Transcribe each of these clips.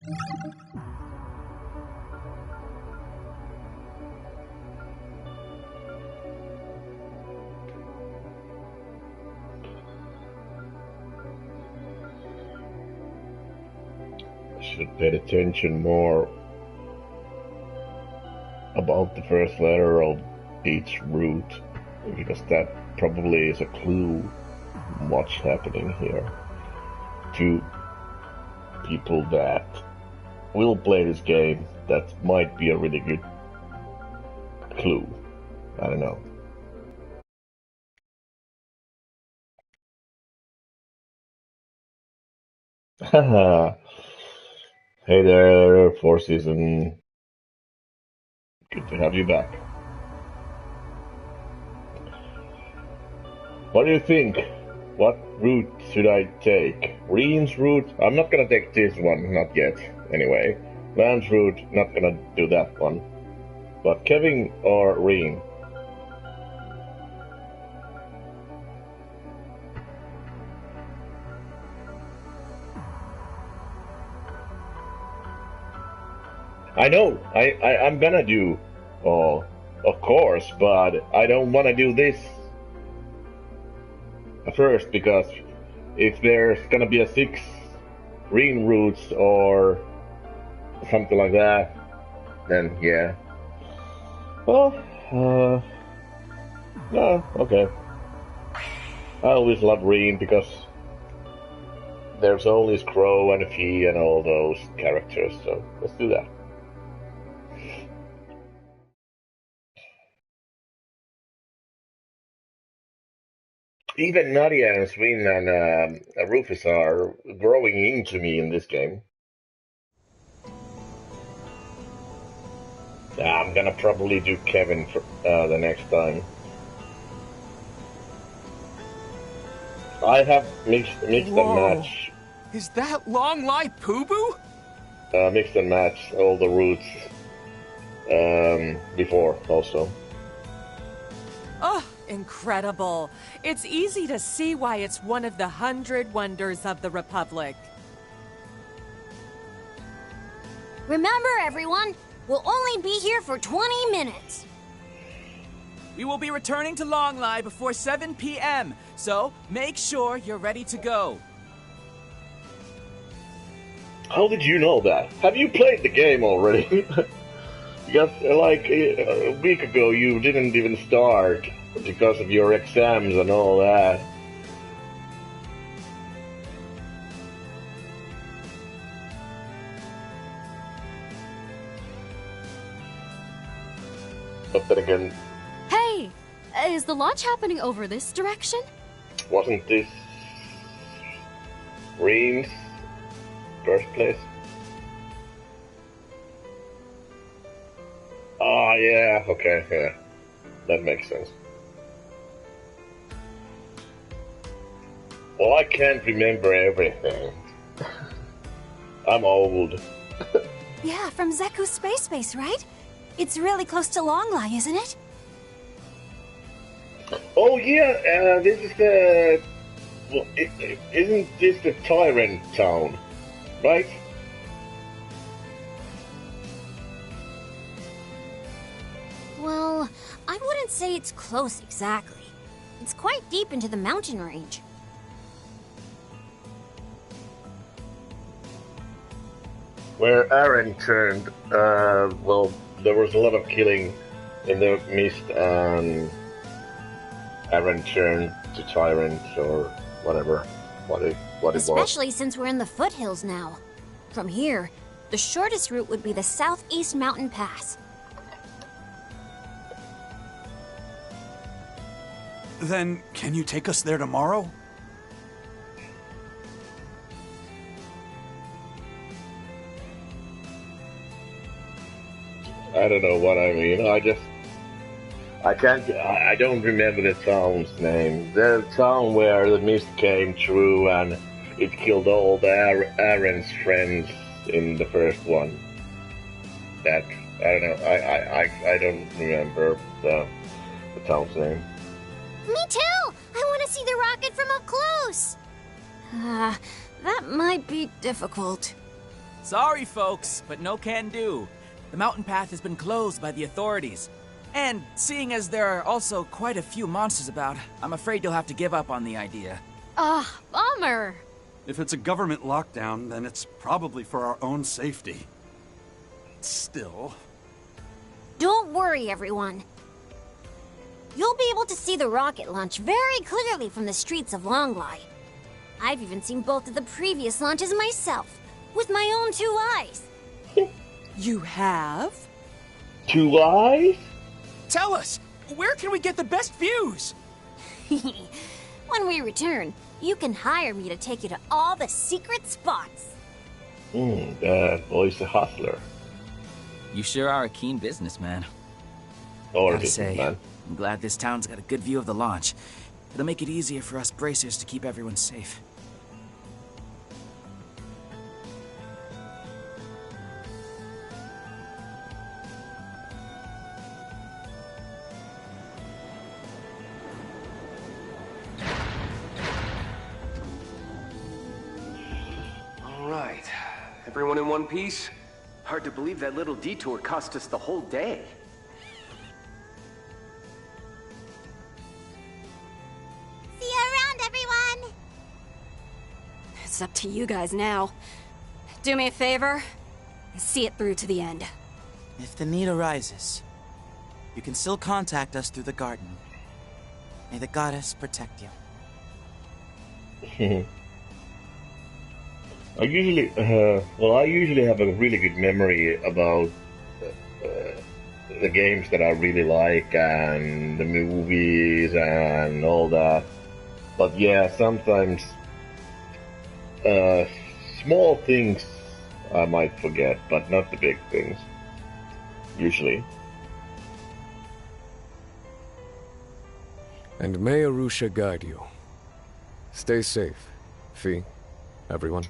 Should pay attention more about the first letter of each root, because that probably is a clue what's happening here to people that will play this game. That might be a really good clue. I don't know. Haha. Hey there, Four Season. Good to have you back. What do you think? What route should I take? Reen's route? I'm not gonna take this one, not yet, anyway. Van's route, not gonna do that one. But Kevin or Reen? I know, I'm gonna do, of course, but I don't wanna do this first, because if there's gonna be a 6 green routes or something like that, then yeah. Well, no, okay. I always love Reen because there's only Crow and Fee and all those characters, so let's do that. Even Nadia and Swin and Rufus are growing into me in this game. I'm gonna probably do Kevin for the next time. I have mixed and match. Is that Long Lai Poo-Boo? Mixed and match all the routes before also. Oh, incredible. It's easy to see why it's one of the 100 wonders of the Republic. Remember, everyone, we'll only be here for 20 minutes. We will be returning to Long Lai before 7 p.m., so make sure you're ready to go. How did you know that? Have you played the game already? Because, like, a week ago you didn't even start because of your exams and all that. But then again... Hey! Is the launch happening over this direction? Wasn't this... Reen's birthplace? Oh, yeah, okay, yeah. That makes sense. Well, I can't remember everything. I'm old. Yeah, from Zeku's space base, right? It's really close to Long Lai, isn't it? Oh, yeah, this is the... Well, isn't this the Tyrant town, right? Well, I wouldn't say it's close exactly. It's quite deep into the mountain range. Where Aaron turned, well, there was a lot of killing in the mist, and Aaron turned to Tyrant, or whatever, what it was. Especially since we're in the foothills now. From here, the shortest route would be the Southeast Mountain Pass. Then, can you take us there tomorrow? I don't know what I mean. I don't remember the town's name. The town where the mist came through and it killed all the Aaron's friends in the first one. That, I don't know, I don't remember the town's name. Me too! I want to see the rocket from up close! That might be difficult. Sorry, folks, but no can do. The mountain path has been closed by the authorities. And seeing as there are also quite a few monsters about, I'm afraid you'll have to give up on the idea. Bummer. If it's a government lockdown, then it's probably for our own safety. Still... Don't worry, everyone. You'll be able to see the rocket launch very clearly from the streets of Longlai. I've even seen both of the previous launches myself, with my own 2 eyes. You have? 2 eyes? Tell us, where can we get the best views? When we return, you can hire me to take you to all the secret spots. That boy's a hustler. You sure are a keen businessman. Or Gotta a say, businessman. I'm glad this town's got a good view of the launch. It'll make it easier for us bracers to keep everyone safe. All right. Everyone in one piece? Hard to believe that little detour cost us the whole day. See you around, everyone! It's up to you guys now. Do me a favor. See it through to the end. If the need arises, you can still contact us through the garden. May the goddess protect you. I usually have a really good memory about the games that I really like and the movies and all that. But yeah, sometimes small things I might forget, but not the big things. Usually. And may Arusha guide you. Stay safe, Fee, everyone.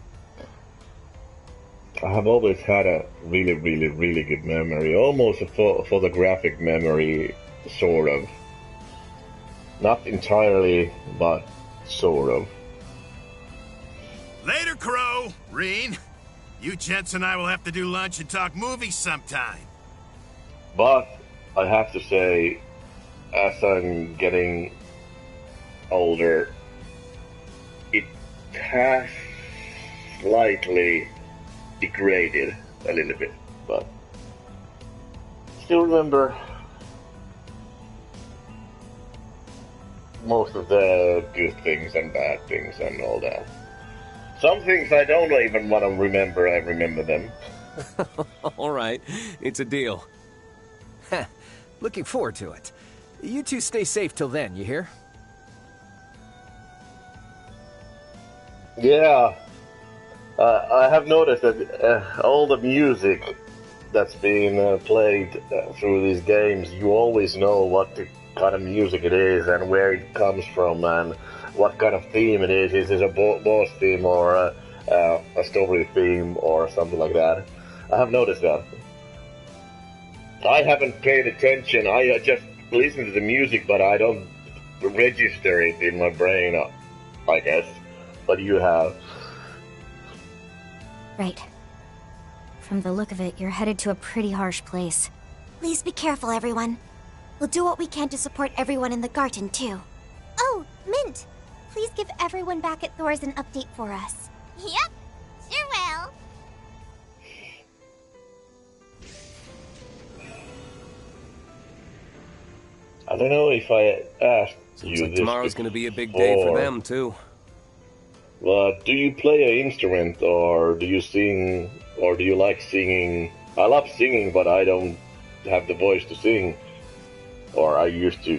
I have always had a really, really, really good memory. Almost a photographic memory, sort of. Not entirely, but sort of. Later, Crow, Reen. You gents and I will have to do lunch and talk movies sometime. But I have to say, as I'm getting older, it has slightly degraded a little bit, but still remember most of the good things and bad things and all that. Some things I don't even want to remember, I remember them. All right, it's a deal. Looking forward to it. You two stay safe till then, you hear? Yeah. I have noticed that all the music that's being played through these games, you always know what kind of music it is and where it comes from and what kind of theme it is. Is it a boss theme or a story theme or something like that? I have noticed that. I haven't paid attention. I just listen to the music, but I don't register it in my brain, I guess. But you have. Right. From the look of it, you're headed to a pretty harsh place. Please be careful, everyone. We'll do what we can to support everyone in the garden, too. Oh, Mint! Please give everyone back at Thor's an update for us. Yep, sure will. I don't know if I asked Seems you like this tomorrow's gonna be a big day for them, too. But do you play an instrument, or do you sing, or do you like singing? I love singing, but I don't have the voice to sing. Or I used to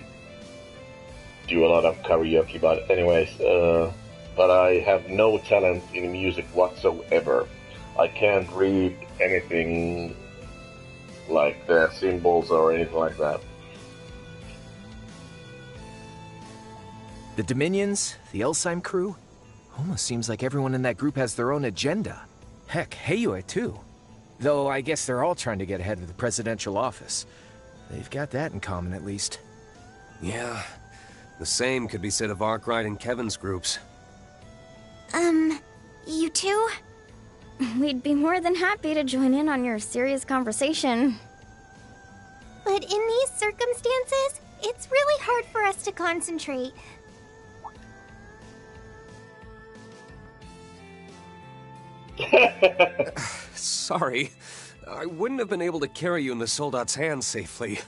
do a lot of karaoke, but anyways, but I have no talent in music whatsoever. I can't read anything like the symbols or anything like that. The Dominions, the Elsheim crew, almost seems like everyone in that group has their own agenda. Heck, Heiyue too. Though I guess they're all trying to get ahead of the presidential office. They've got that in common, at least. Yeah, the same could be said of Arkwright and Kevin's groups. You two? We'd be more than happy to join in on your serious conversation. But in these circumstances, it's really hard for us to concentrate. Sorry. I wouldn't have been able to carry you in the soldat's hands safely.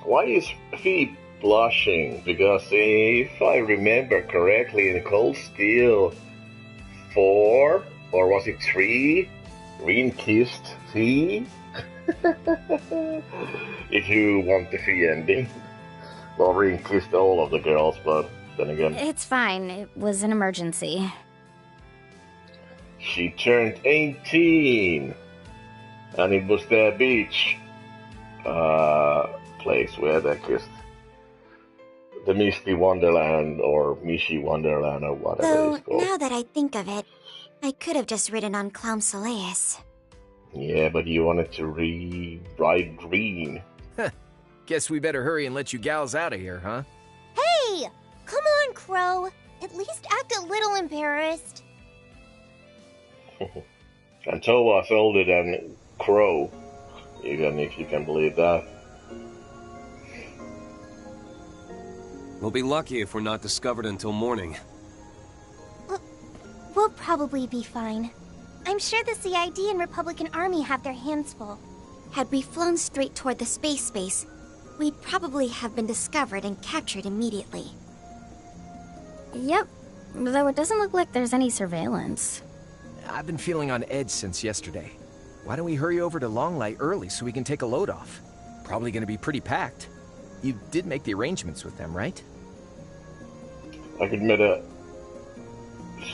Why is Fee blushing? Because if I remember correctly, in Cold Steel 4, or was it 3, Rin kissed Fee? If you want the Fee ending. Well, Rin kissed all of the girls, but then again... It's fine. It was an emergency. She turned 18, and it was the beach place where they kissed. The Misty Wonderland, or Mishi Wonderland, or whatever Though, it's called. now that I think of it, I could have just ridden on Clown Soleus. Yeah, but you wanted to ride green. Guess we better hurry and let you gals out of here, huh? Hey! Come on, Crow. At least act a little embarrassed. And Towa's older than Crow, even if you can believe that. We'll be lucky if we're not discovered until morning. We'll probably be fine. I'm sure the CID and Republican Army have their hands full. Had we flown straight toward the space base, we'd probably have been discovered and captured immediately. Yep, though it doesn't look like there's any surveillance. I've been feeling on edge since yesterday. Why don't we hurry over to Longlight early so we can take a load off? Probably gonna be pretty packed. You did make the arrangements with them, right? I could make a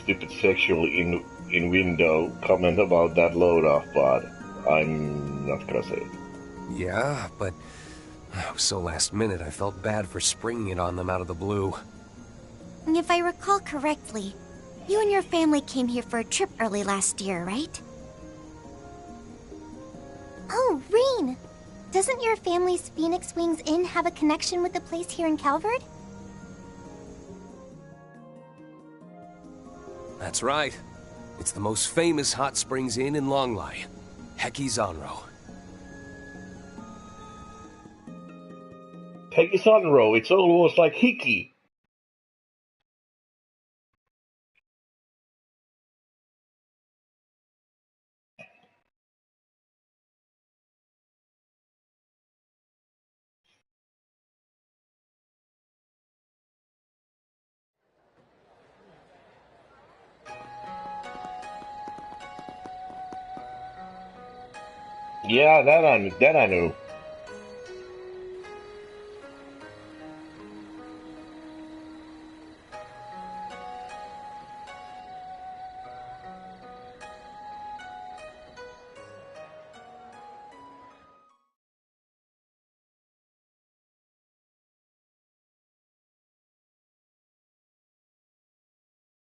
stupid sexual innuendo comment about that load off, but I'm not gonna say it. Yeah, but it was so last minute I felt bad for springing it on them out of the blue. If I recall correctly, you and your family came here for a trip early last year, right? Oh, Reen! Doesn't your family's Phoenix Wings Inn have a connection with the place here in Calvard? That's right. It's the most famous hot springs inn in Longlai, Heki Zonro. Heki Zonro, it's almost like Hiki. Yeah, that I knew.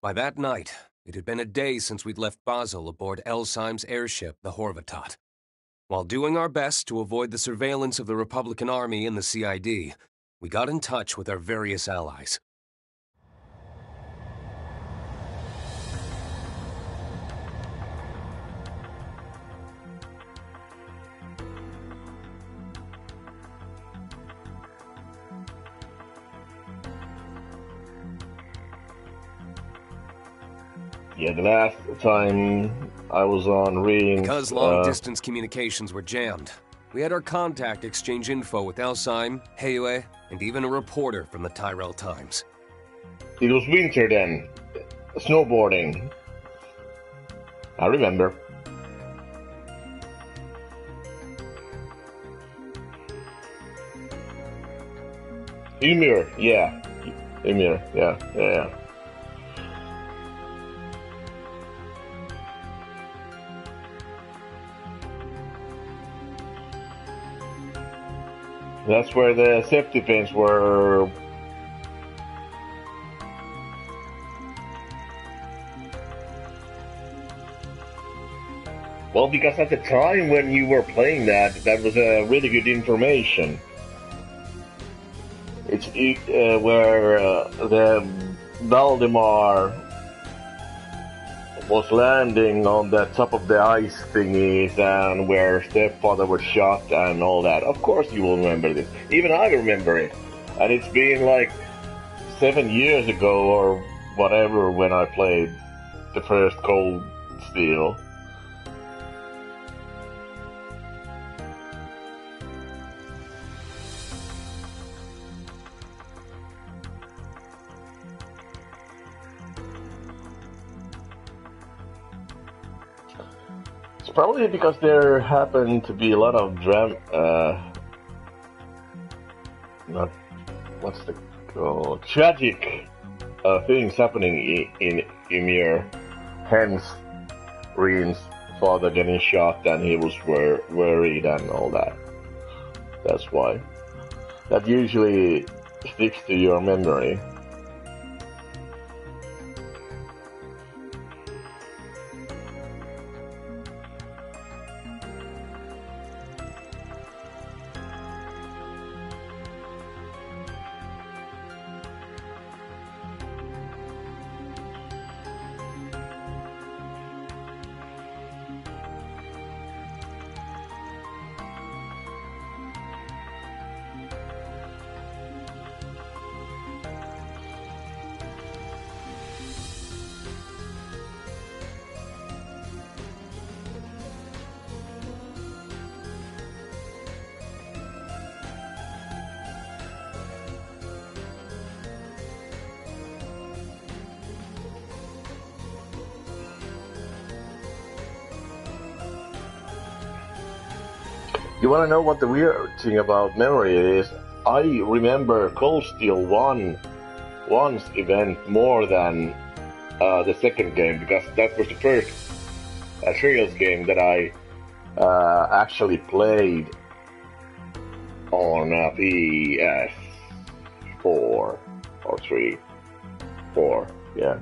By that night, it had been a day since we'd left Basel aboard Elsheim's airship, the Horvatat. While doing our best to avoid the surveillance of the Republican Army and the CID, we got in touch with our various allies. Yeah, the last time I was on Ring... Because long-distance communications were jammed, we had our contact exchange info with Elsheim, Heue, and even a reporter from the Tyrell Times. It was winter then. Snowboarding. I remember. Ymir, yeah. Ymir, yeah. That's where the safety pins were. Well, because at the time when you were playing that was a really good information. It's where the Valdemar was landing on the top of the ice thingies and where stepfather was shot and all that. Of course you will remember this. Even I remember it. And it's been like 7 years ago or whatever when I played the first Cold Steel. It's probably because there happened to be a lot of tragic things happening in Ymir. Hence, Reen's father getting shot and he was worried and all that. That's why. That usually sticks to your memory. You wanna know what the weird thing about memory is? I remember Cold Steel 1's event more than the second game, because that was the first Trials game that I actually played on PS4 or 4, yeah.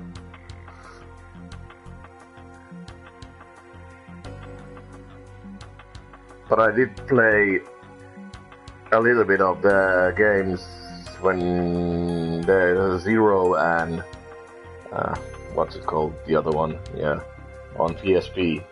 But I did play a little bit of the games when the Zero and what's it called? The other one, yeah, on PSP.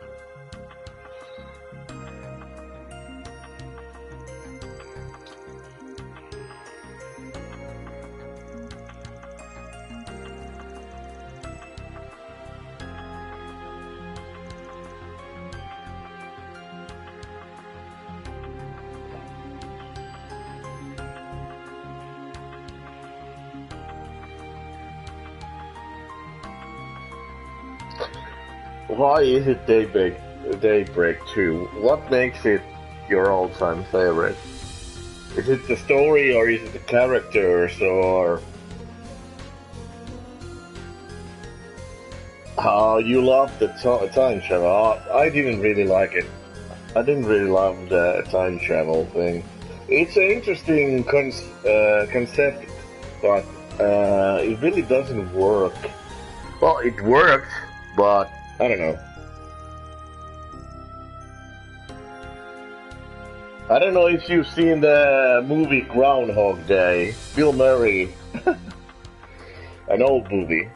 Why is it Daybreak 2? What makes it your all-time favorite? Is it the story, or is it the characters, or... Oh, you love the time travel. I didn't really like it. I didn't really love the time travel thing. It's an interesting concept, but it really doesn't work. Well, it worked, but I don't know. I don't know if you've seen the movie Groundhog Day. Bill Murray. An old movie.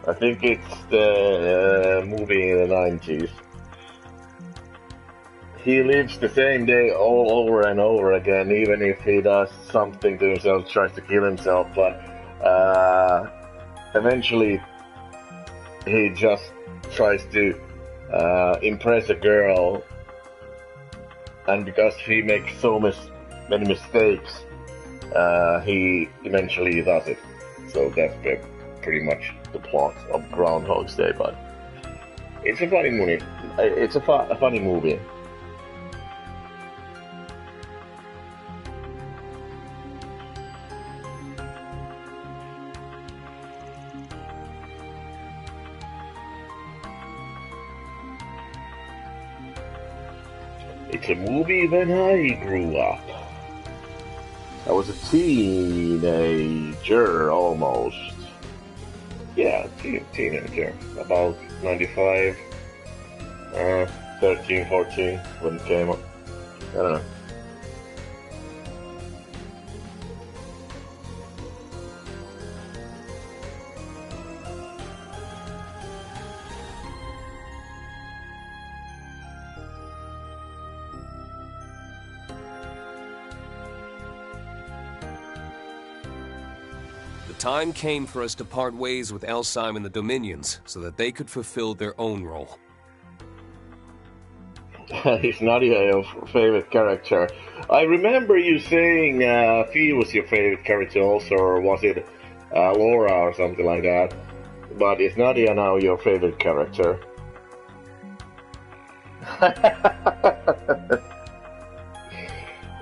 I think it's the movie in the 90s. He lives the same day all over and over again, even if he does something to himself, tries to kill himself, but eventually he just tries to impress a girl, and because he makes so many mistakes, he eventually does it. So that's pretty much the plot of Groundhog's Day, but it's a funny movie. It's a funny movie. It's a movie when I grew up. I was a teenager, almost. Yeah, teenager. About 95, 13, 14, when it came up. I don't know. time came for us to part ways with Elsheim and the Dominions so that they could fulfill their own role. Is Nadia your favorite character? I remember you saying Fee was your favorite character also, or was it Laura or something like that? But is Nadia now your favorite character?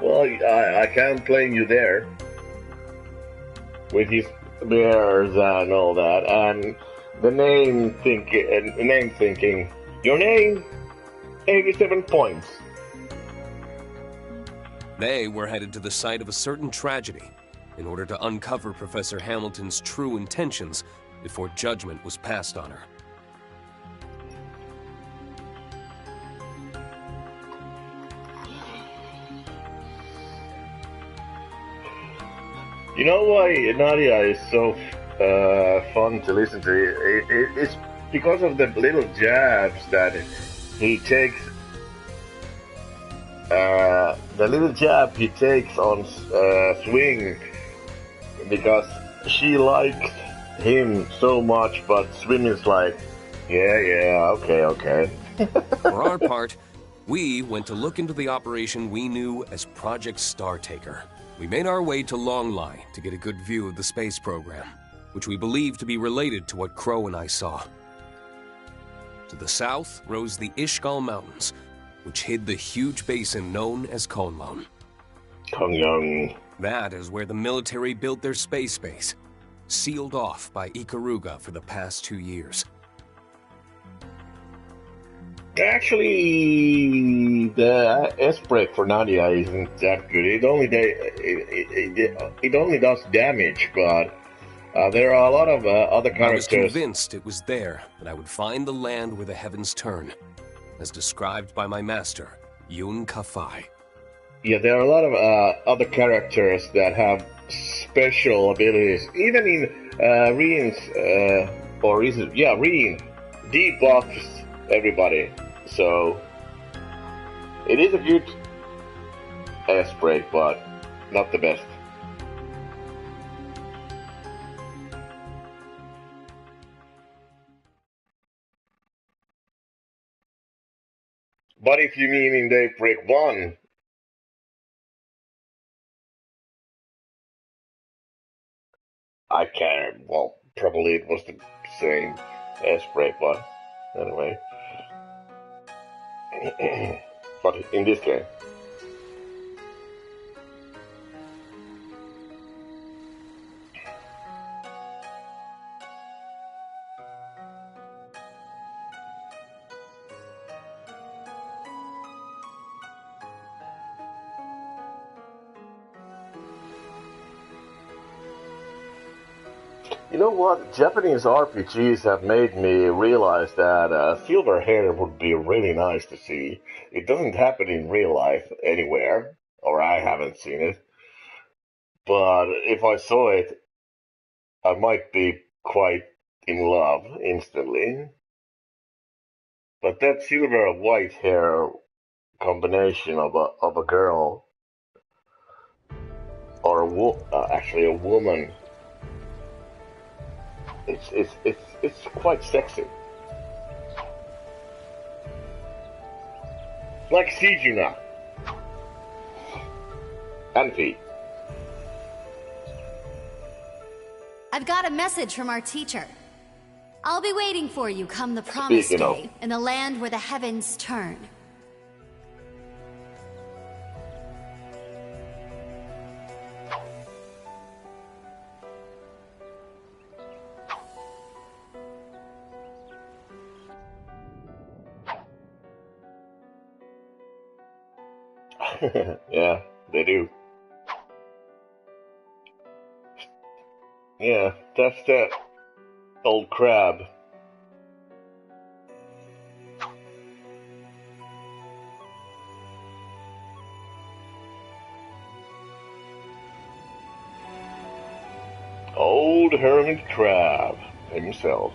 Well, I can't blame you there. With his bears and all that, and the name thinking. Your name? 87 points. They were headed to the site of a certain tragedy in order to uncover Professor Hamilton's true intentions before judgment was passed on her. You know why Nadia is so fun to listen to? It's because of the little jabs that he takes. The little jab he takes on Swing, because she likes him so much, but Swing is like, yeah, okay. For our part, we went to look into the operation we knew as Project Startaker. We made our way to Longlai to get a good view of the space program, which we believed to be related to what Crow and I saw. To the south rose the Ishgal Mountains, which hid the huge basin known as Konglong. Konglong. That is where the military built their space base, sealed off by Ikaruga for the past 2 years. Actually, the S-break for Nadia isn't that good. It only does damage, but there are a lot of other characters. I was convinced it was there that I would find the land where the heavens turn, as described by my master, Yun Kafai. Yeah, there are a lot of other characters that have special abilities. Even in Reen's, Reen debuffs everybody. So it is a good S-break, but not the best. But if you mean in Daybreak 1, I can't. Well, probably it was the same S-break, but anyway. But in this game. You know what? Japanese RPGs have made me realize that silver hair would be really nice to see. It doesn't happen in real life anywhere, or I haven't seen it. But if I saw it, I might be quite in love instantly. But that silver white hair combination of a girl, or actually a woman, it's quite sexy. Like Sejuna. And Fee. I've got a message from our teacher. I'll be waiting for you come the promised day in the land where the heavens turn. Yeah, they do. Yeah, that's that old crab. Old hermit crab himself.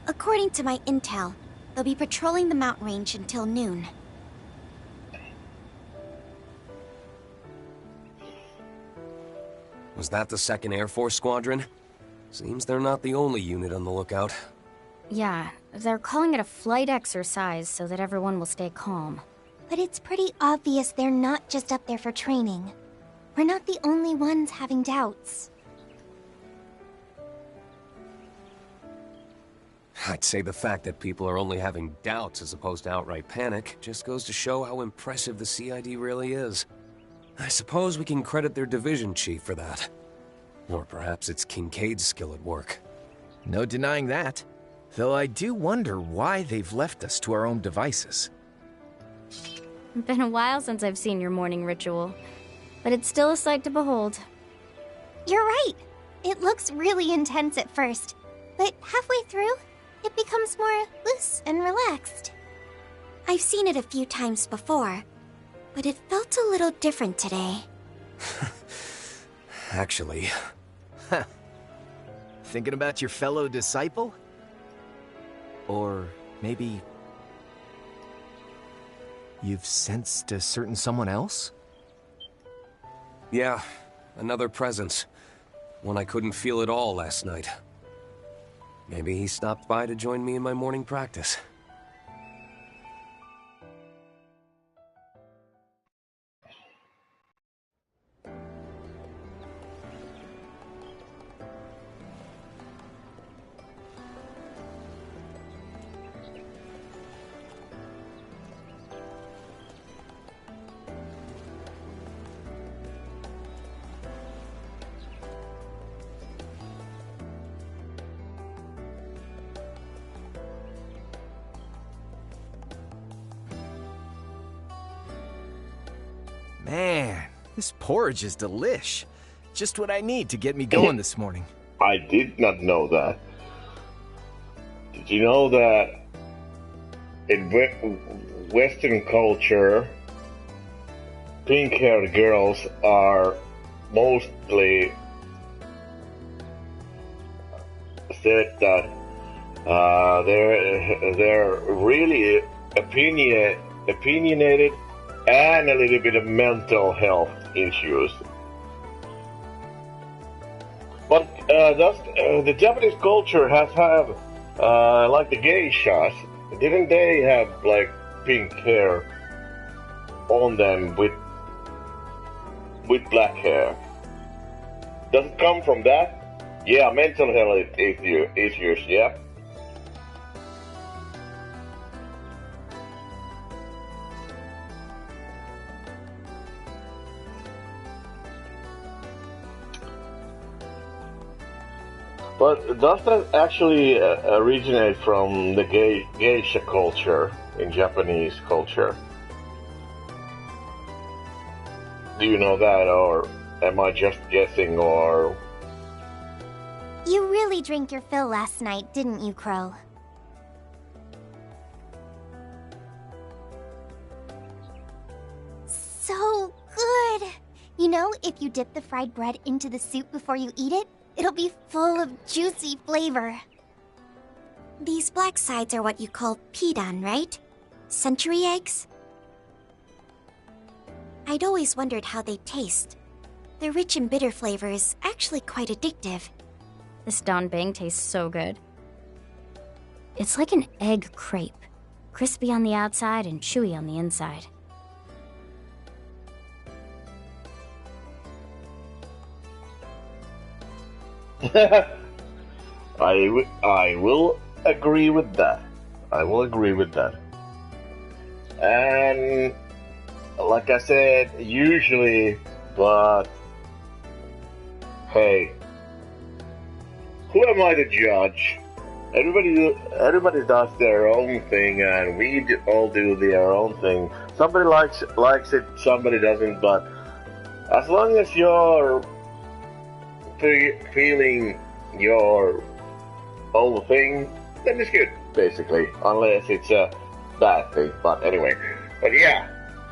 According to my intel, they'll be patrolling the mountain range until noon. Was that the 2nd Air Force Squadron? Seems they're not the only unit on the lookout. Yeah, they're calling it a flight exercise so that everyone will stay calm. But it's pretty obvious they're not just up there for training. We're not the only ones having doubts. I'd say the fact that people are only having doubts as opposed to outright panic just goes to show how impressive the CID really is. I suppose we can credit their division chief for that. Or perhaps it's Kincaid's skill at work. No denying that. Though I do wonder why they've left us to our own devices. Been a while since I've seen your morning ritual, but it's still a sight to behold. You're right. It looks really intense at first, but halfway through, it becomes more loose and relaxed. I've seen it a few times before, but it felt a little different today. Actually. Thinking about your fellow disciple? Or maybe you've sensed a certain someone else? Yeah, another presence. One I couldn't feel at all last night. Maybe he stopped by to join me in my morning practice. Man, this porridge is delish. Just what I need to get me going this morning. I did not know that. Did you know that in Western culture, pink-haired girls are mostly said that they're really opinionated and a little bit of mental health issues. But the Japanese culture has had like the geishas. Didn't they have like pink hair on them with black hair? Does it come from that? Yeah, mental health issues, yeah. But does that actually originate from the geisha culture in Japanese culture? Do you know that, or am I just guessing, or... You really drank your fill last night, didn't you, Crow? So good! You know, if you dip the fried bread into the soup before you eat it, it'll be full of juicy flavor. These black sides are what you call pidan, right? Century eggs? I'd always wondered how they taste. The rich and bitter flavor is actually quite addictive. This danbang tastes so good. It's like an egg crepe. Crispy on the outside and chewy on the inside. I will agree with that. I will agree with that. And like I said, usually, but hey, who am I to judge? Everybody does their own thing, and we all do their own thing. Somebody likes it, somebody doesn't. But as long as you're feeling your own thing, then it's good, basically, unless it's a bad thing. But anyway, but yeah,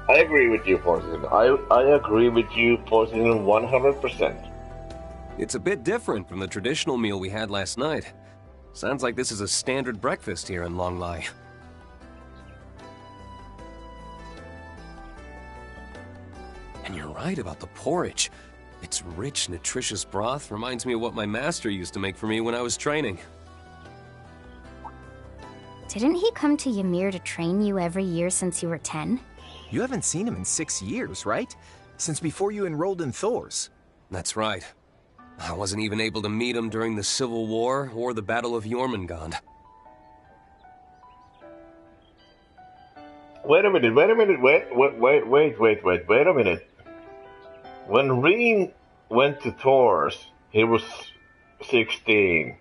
I agree with you, Poison. I agree with you, Poison, 100%. It's a bit different from the traditional meal we had last night. Sounds like this is a standard breakfast here in Longlai. And you're right about the porridge. Its rich, nutritious broth reminds me of what my master used to make for me when I was training. Didn't he come to Ymir to train you every year since you were 10? You haven't seen him in 6 years, right? Since before you enrolled in Thor's. That's right. I wasn't even able to meet him during the Civil War or the Battle of Jormungand. Wait a minute, wait a minute. When Reen went to Thor's, he was 16.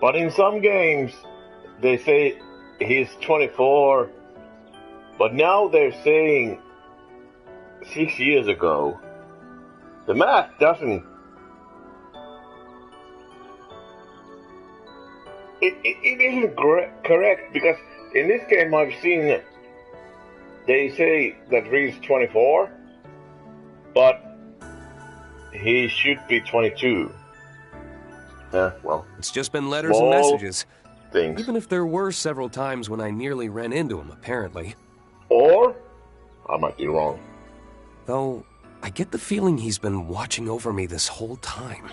But in some games, they say he's 24. But now they're saying 6 years ago. The math doesn't... It isn't correct, because in this game I've seen they say that Reen's 24, but he should be 22. Yeah, well... It's just been letters and messages. Things. Even if there were several times when I nearly ran into him, apparently. Or, I might be wrong. Though, I get the feeling he's been watching over me this whole time.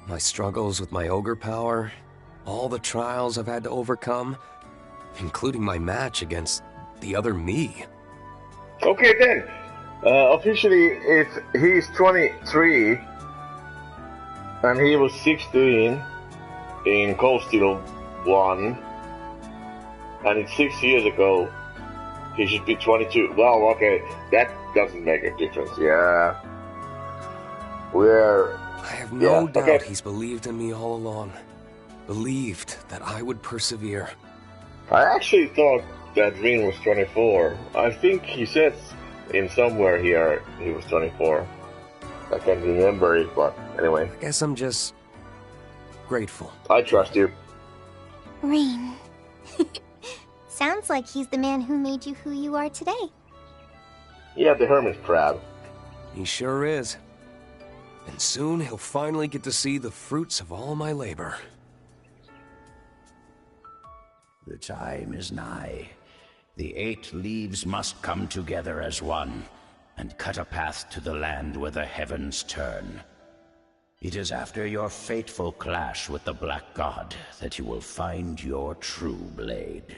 My struggles with my ogre power, all the trials I've had to overcome, including my match against the other me. Okay then, officially he's 23, and he was 16 in Cold Steel 1, and it's 6 years ago. He should be 22. Well, okay, that doesn't make a difference. Yeah, I have no doubt he's believed in me all along. Believed that I would persevere. I actually thought that Reen was 24. I think he says in somewhere here he was 24. I can't remember it, but anyway. I guess I'm just grateful. I trust you. Reen. Sounds like he's the man who made you who you are today. Yeah, the hermit crab. He sure is. And soon he'll finally get to see the fruits of all my labor. The time is nigh. The 8 leaves must come together as one, and cut a path to the land where the heavens turn. It is after your fateful clash with the Black God that you will find your true blade.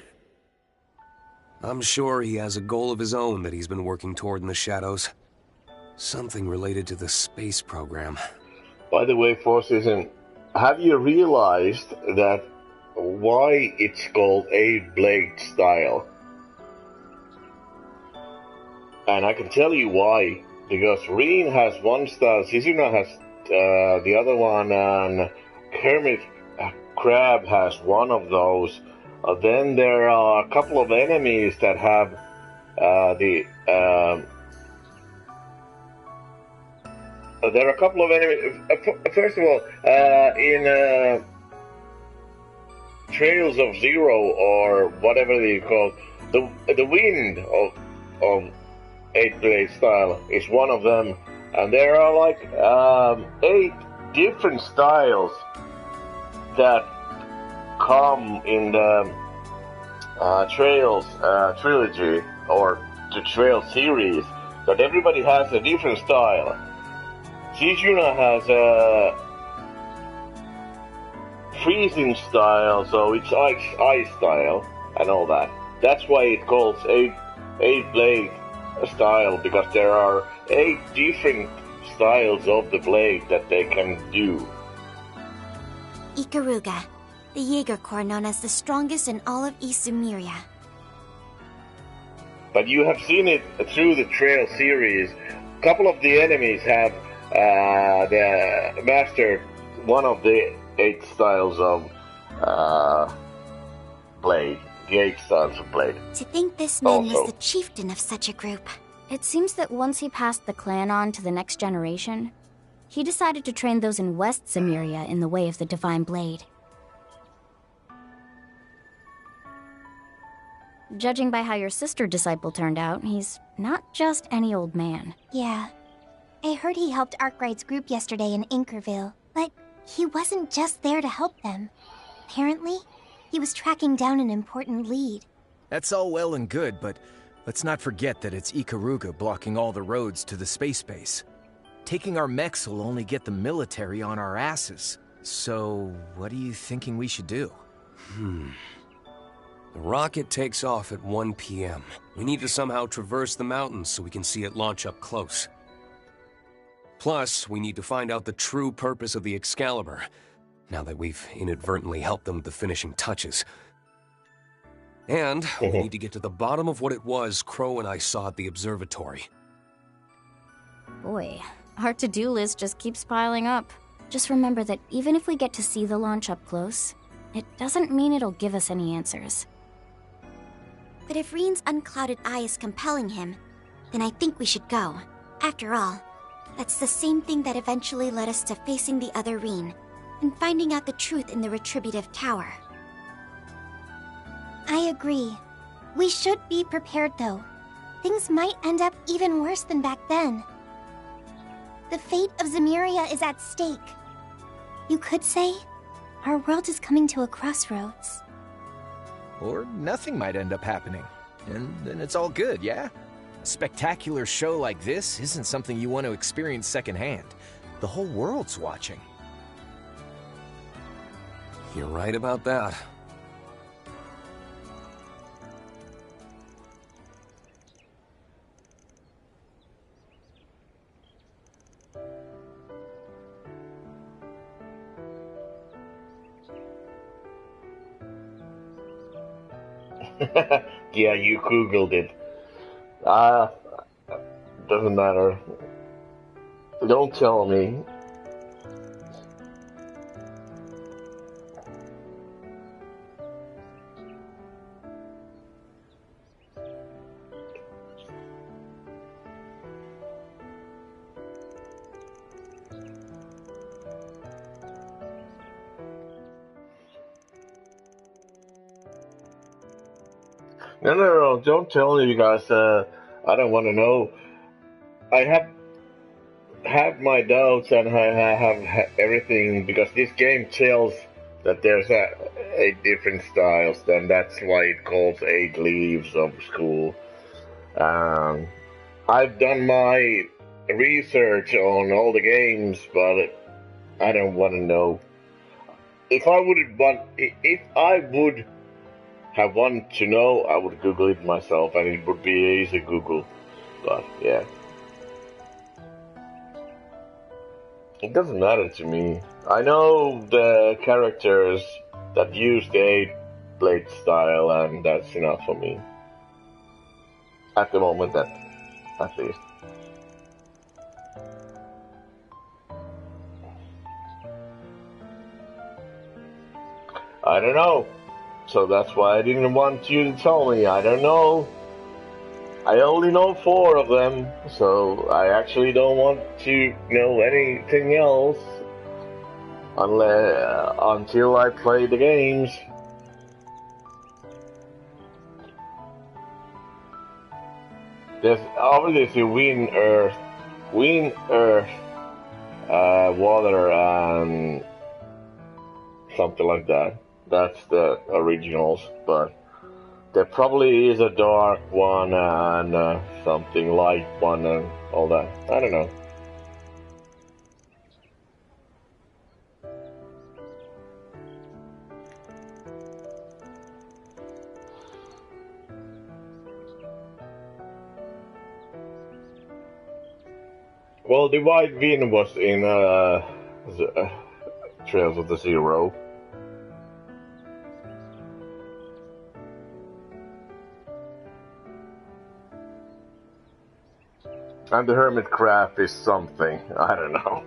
I'm sure he has a goal of his own that he's been working toward in the shadows. Something related to the space program. By the way, Forseason, have you realized that why it's called 8-blade style? And I can tell you why. Because Reen has one style, Zizuna has the other one, and Hermit Crab has one of those. Then there are a couple of enemies that have there are a couple of enemies. First of all, in Trails of Zero, or whatever they call, the wind of 8-blade style is one of them, and there are like 8 different styles that come in the Trails trilogy, or the Trails series, but everybody has a different style. Zizuna has a freezing style, so it's ice style and all that. That's why it calls 8-blade style, because there are 8 different styles of the blade that they can do. Ikaruga, the Jaeger Corps known as the strongest in all of East Sumeria. But you have seen it through the Trail series. A couple of the enemies have the mastered one of the 8 styles of blade. The 8 styles of blade. To think this man was the chieftain of such a group. It seems that once he passed the clan on to the next generation, he decided to train those in West Sumeria in the way of the Divine Blade. Judging by how your sister disciple turned out, he's not just any old man. Yeah. I heard he helped Arkwright's group yesterday in Inkerville, but he wasn't just there to help them. Apparently, he was tracking down an important lead. That's all well and good, but Let's not forget that it's Ikaruga blocking all the roads to the space base. Taking our mechs will only get the military on our asses. So, what are you thinking we should do? The rocket takes off at 1 p.m. We need to somehow traverse the mountains so we can see it launch up close. Plus, we need to find out the true purpose of the Excalibur, now that we've inadvertently helped them with the finishing touches. And we need to get to the bottom of what it was Crow and I saw at the observatory. Boy, our to-do list just keeps piling up. Just remember that even if we get to see the launch up close, it doesn't mean it'll give us any answers. But if Reen's unclouded eye is compelling him, then I think we should go. After all, that's the same thing that eventually led us to facing the other Reen and finding out the truth in the Retributive Tower. I agree. We should be prepared, though. Things might end up even worse than back then. The fate of Zemuria is at stake. You could say, our world is coming to a crossroads. Or nothing might end up happening, and then it's all good, yeah? A spectacular show like this isn't something you want to experience secondhand. The whole world's watching. You're right about that. Yeah, you googled it. Doesn't matter. Don't tell me. No, don't tell me, you guys. I don't want to know. I have my doubts, and I have everything, because this game tells that there's a different styles, and that's why it calls 8 leaves of school. I've done my research on all the games, but I don't want to know. If I would have wanted to know, I would Google it myself, and it would be easy Google. But yeah, it doesn't matter to me. I know the characters that use the 8-blade style, and that's enough for me. At the moment, at least. I don't know. So that's why I didn't want you to tell me. I don't know. I only know 4 of them, so I actually don't want to know anything else until I play the games. There's obviously wind, earth, water, and something like that. That's the originals, but there probably is a dark one and something light one and all that. I don't know. Well, the White Wind was in Trails of the Zero. And the hermit crab is something. I don't know.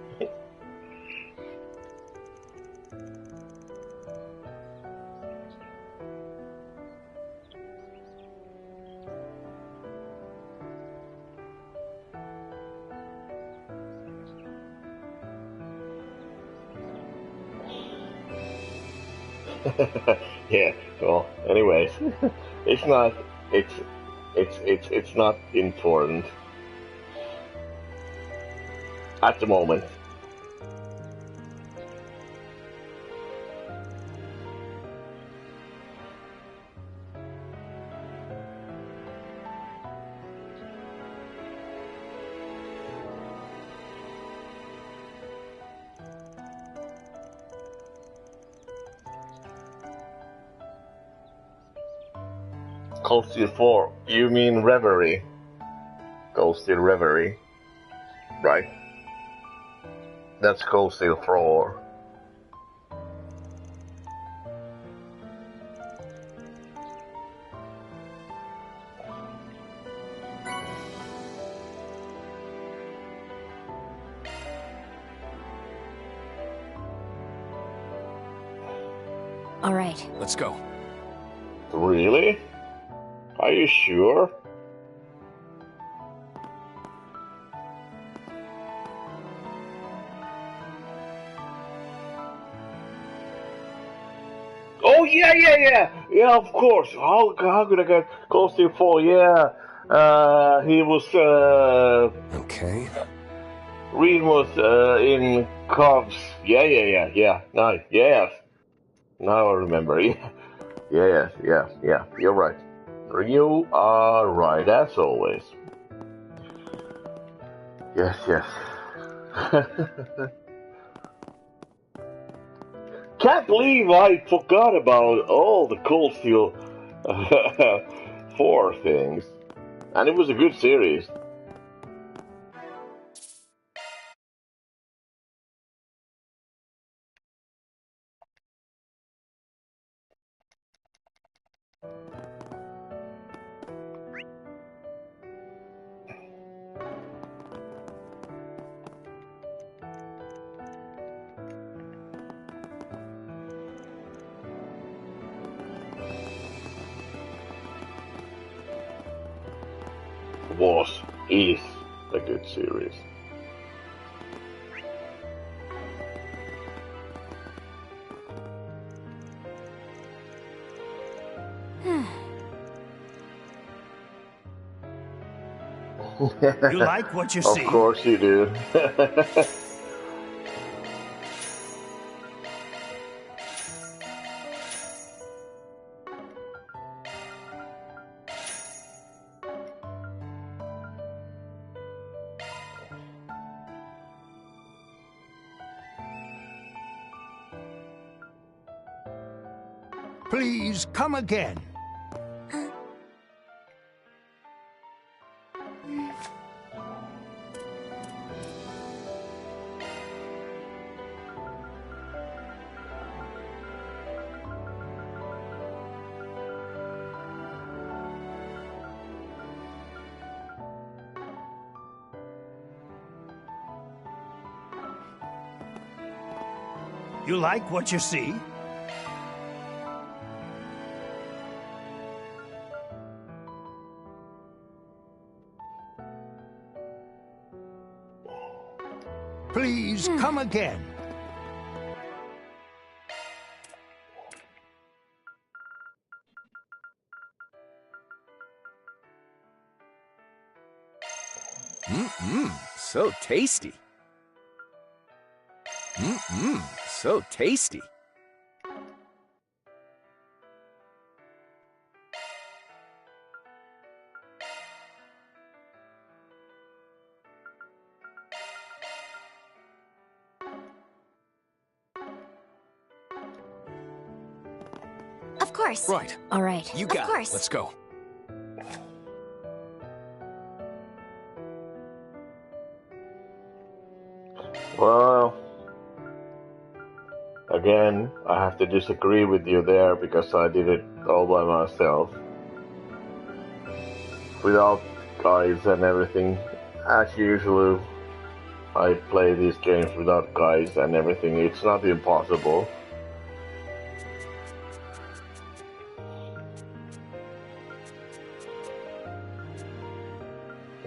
Yeah. Well, anyways, it's not important at the moment. Cold Steel 4. You mean Reverie? Cold Steel Reverie. Right. That's Cold Steel 4. All right. Let's go. Really? Are you sure? Oh yeah, of course. How could I get Cold Steel 4? Yeah, he was, Okay. Reed was, in Cubs. Yeah. Nice, yes. Now I remember. Yeah, you're right. You are right, as always. Yes. Can't believe I forgot about all the Cold Steel 4 things. And it was a good series. Is a good series. You like what you see? Of course you do. Please come again. You like what you see? Please come again. So tasty. So tasty. Of course. Right. All right. You Of got course. it. Let's go. Well, again, I have to disagree with you there because I did it all by myself. Without guides and everything. As usual, I play these games without guides and everything. It's not impossible.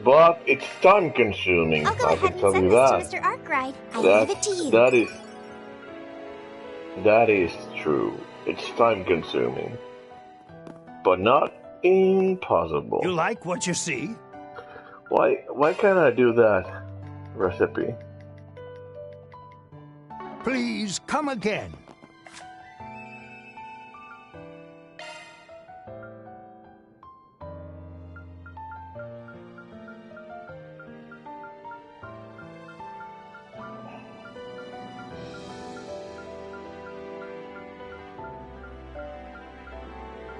But it's time consuming, I'll go I ahead can and tell send you this that. to Mr. Arkwright. I leave it to you. That is true. It's time consuming. But not impossible. You like what you see? Why can't I do that recipe? Please come again.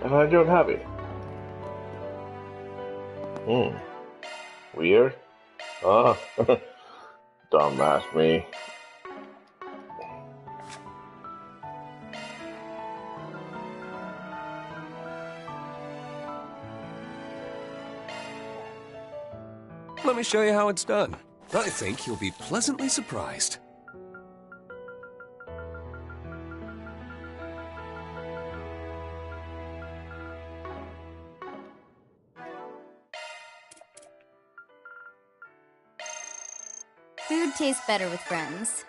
And I don't have it. Weird? Ah, dumbass me. Let me show you how it's done. I think you'll be pleasantly surprised. Food tastes better with friends.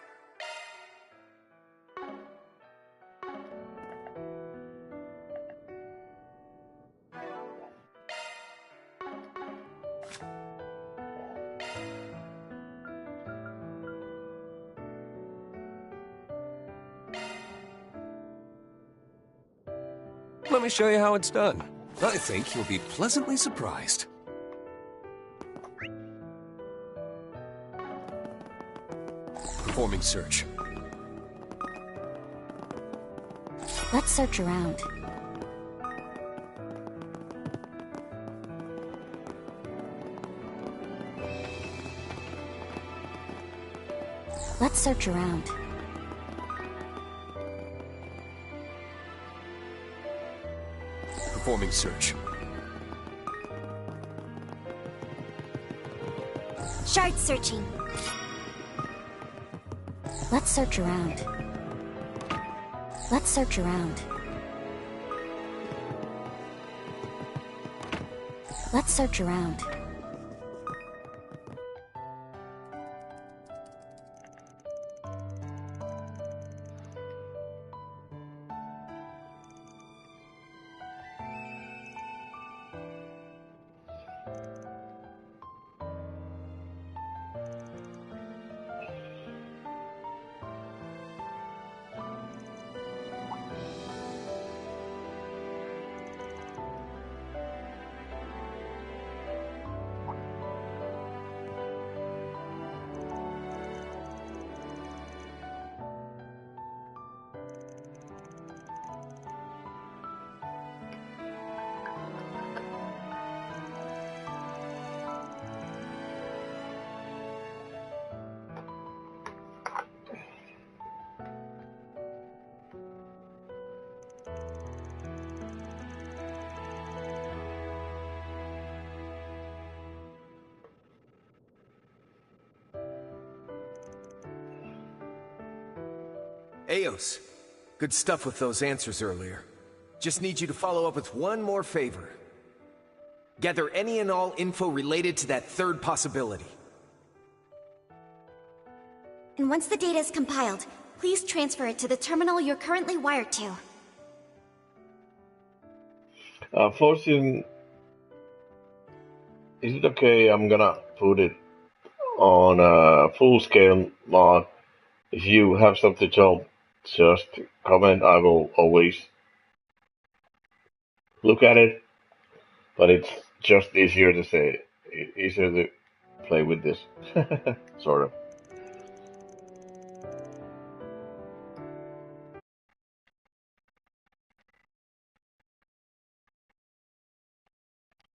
Let me show you how it's done. I think you'll be pleasantly surprised. Performing search. Let's search around. Let's search around. Performing search. Shard searching. Let's search around. Let's search around. Let's search around. Eos, good stuff with those answers earlier. Just need you to follow up with one more favor. Gather any and all info related to that third possibility. And once the data is compiled, please transfer it to the terminal you're currently wired to. Fortune, is it okay? I'm gonna put it on a full scale mod. If you have something to tell, just comment. I will always look at it, but it's just easier to say, easier to play with this, sort of.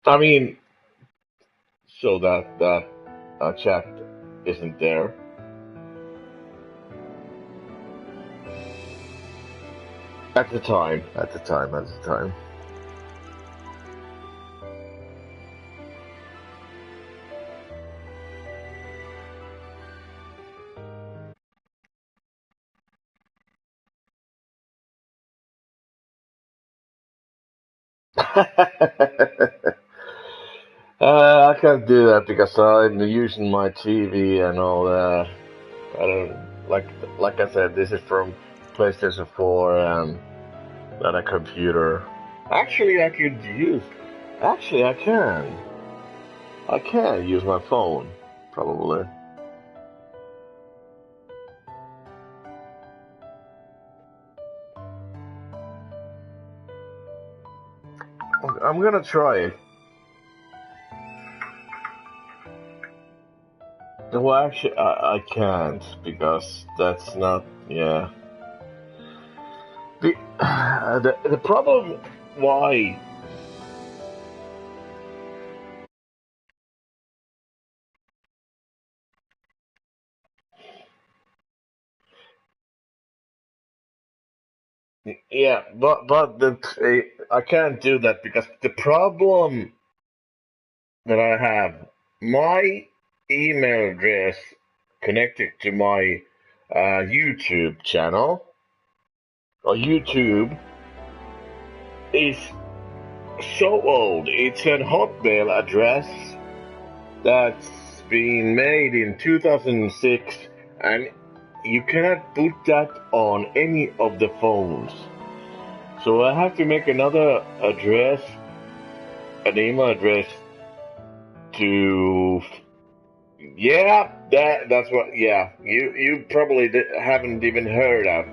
I mean, so that chat isn't there. At the time. I can't do that because I'm using my TV and all that. I don't like I said. This is from PlayStation 4 and not a computer. Actually, I could use. Actually, I can. I can use my phone, probably. I'm gonna try it. Well, actually, I can't because that's not. Yeah. The problem why Yeah, but I can't do that because the problem that I have, my email address connected to my YouTube channel or YouTube is so old. It's a Hotmail address that's been made in 2006, and you cannot put that on any of the phones. So I have to make another address, an email address to. Yeah, that's what. Yeah, you probably haven't even heard of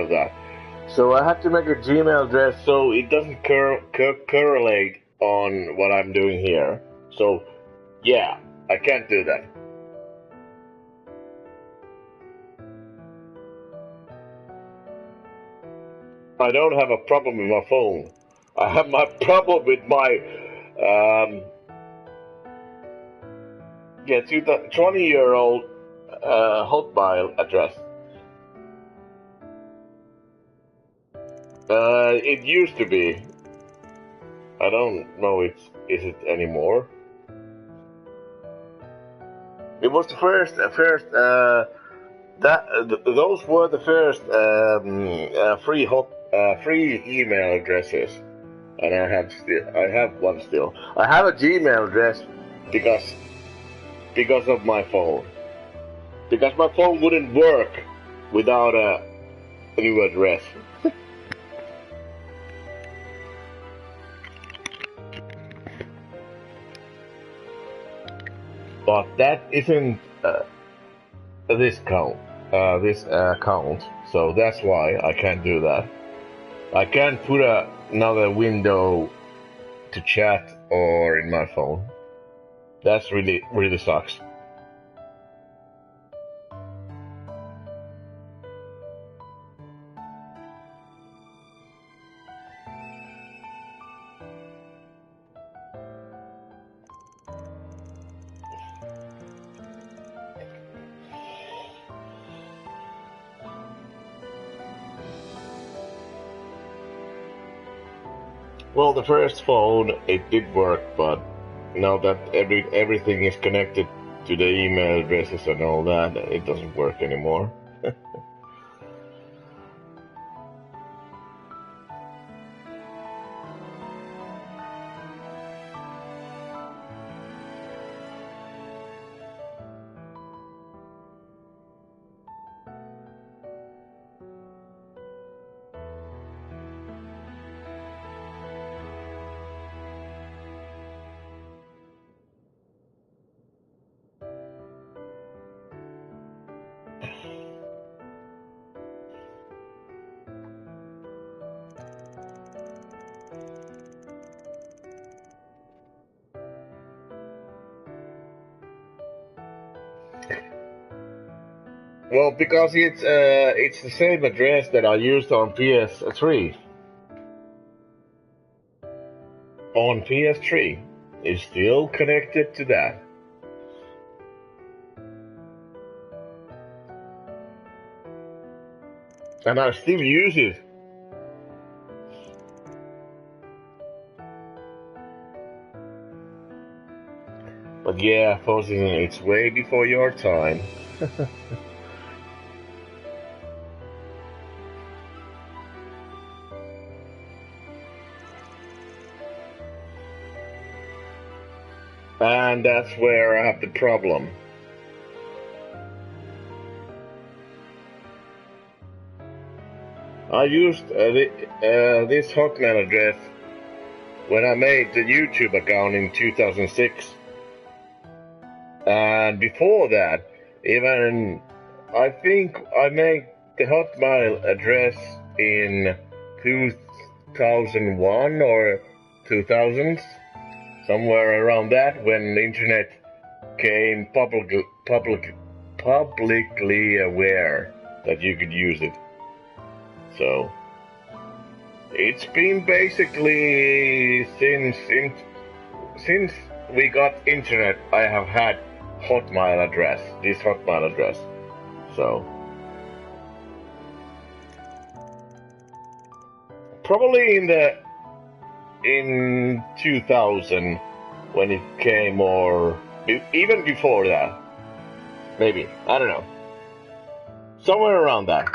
that. So I have to make a Gmail address so it doesn't correlate on what I'm doing here. So yeah, I can't do that. I don't have a problem with my phone. I have my problem with my 20-year-old Hotmail address. It used to be. I don't know is it anymore. It was the first. Those were the first free email addresses, and I have one still. I have a Gmail address because of my phone. Because my phone wouldn't work without a new address. But that isn't this account, so that's why I can't do that. I can't put another window to chat or in my phone. That's really sucks. Well, the first phone, it did work, but now that everything is connected to the email addresses and all that, it doesn't work anymore. Well, because it's the same address that I used on PS3. On PS3, it's still connected to that. And I still use it. But yeah, Fosin, it's way before your time. And that's where I have the problem. I used this Hotmail address when I made the YouTube account in 2006. And before that, even I think I made the Hotmail address in 2001 or 2000s, somewhere around that, when the internet came publicly aware that you could use it. So it's been basically since we got internet, I have had this Hotmail address. So Probably in 2000 when it came, or even before that. Maybe. I don't know. Somewhere around that.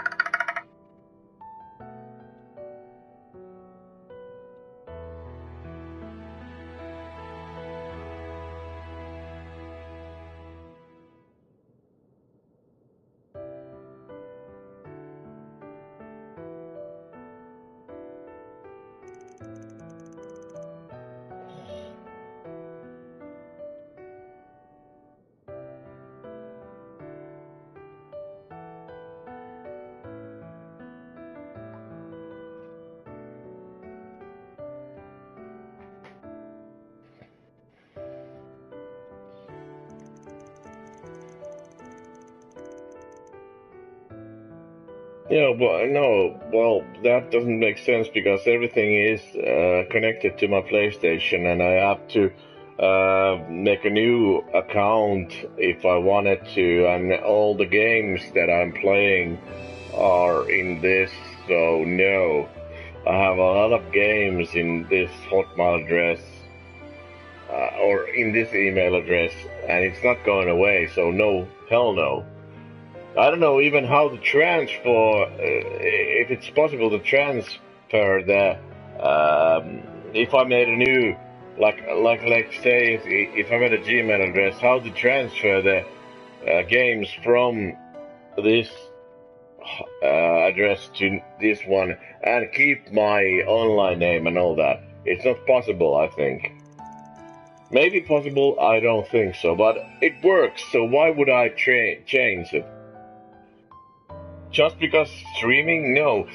Yeah, but no, well, that doesn't make sense because everything is connected to my PlayStation, and I have to make a new account if I wanted to, and all the games that I'm playing are in this, so no. I have a lot of games in this Hotmail address, or in this email address, and it's not going away, so no, hell no. I don't know even how to transfer, if it's possible to transfer the, if I made a new, like let's say, if I made a Gmail address, how to transfer the games from this address to this one and keep my online name and all that. It's not possible, I think. Maybe possible, I don't think so, but it works, so why would I change it? Just because streaming? No.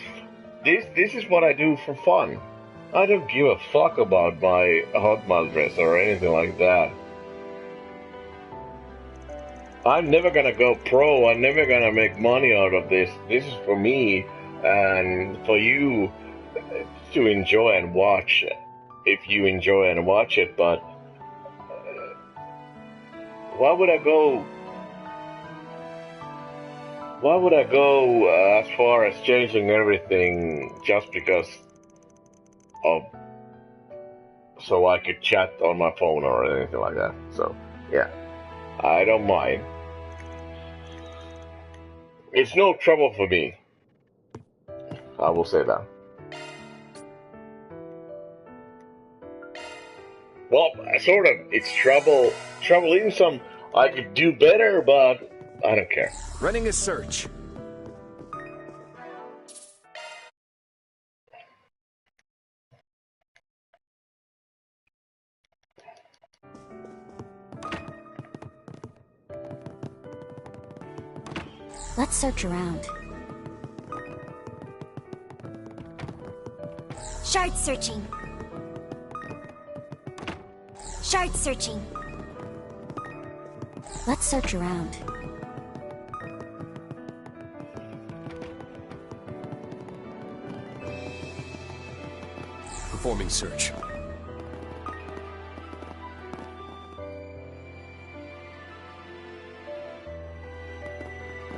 This is what I do for fun. I don't give a fuck about my Hotmail address or anything like that. I'm never gonna go pro, I'm never gonna make money out of this. This is for me and for you to enjoy and watch, if you enjoy and watch it, but why would I go as far as changing everything just because of, so I could chat on my phone or anything like that? So, yeah, I don't mind. It's no trouble for me. I will say that. Well, sort of. It's trouble in some. I could do better, but I don't care. Running a search. Let's search around. Shard searching. Shard searching. Let's search around. Performing search.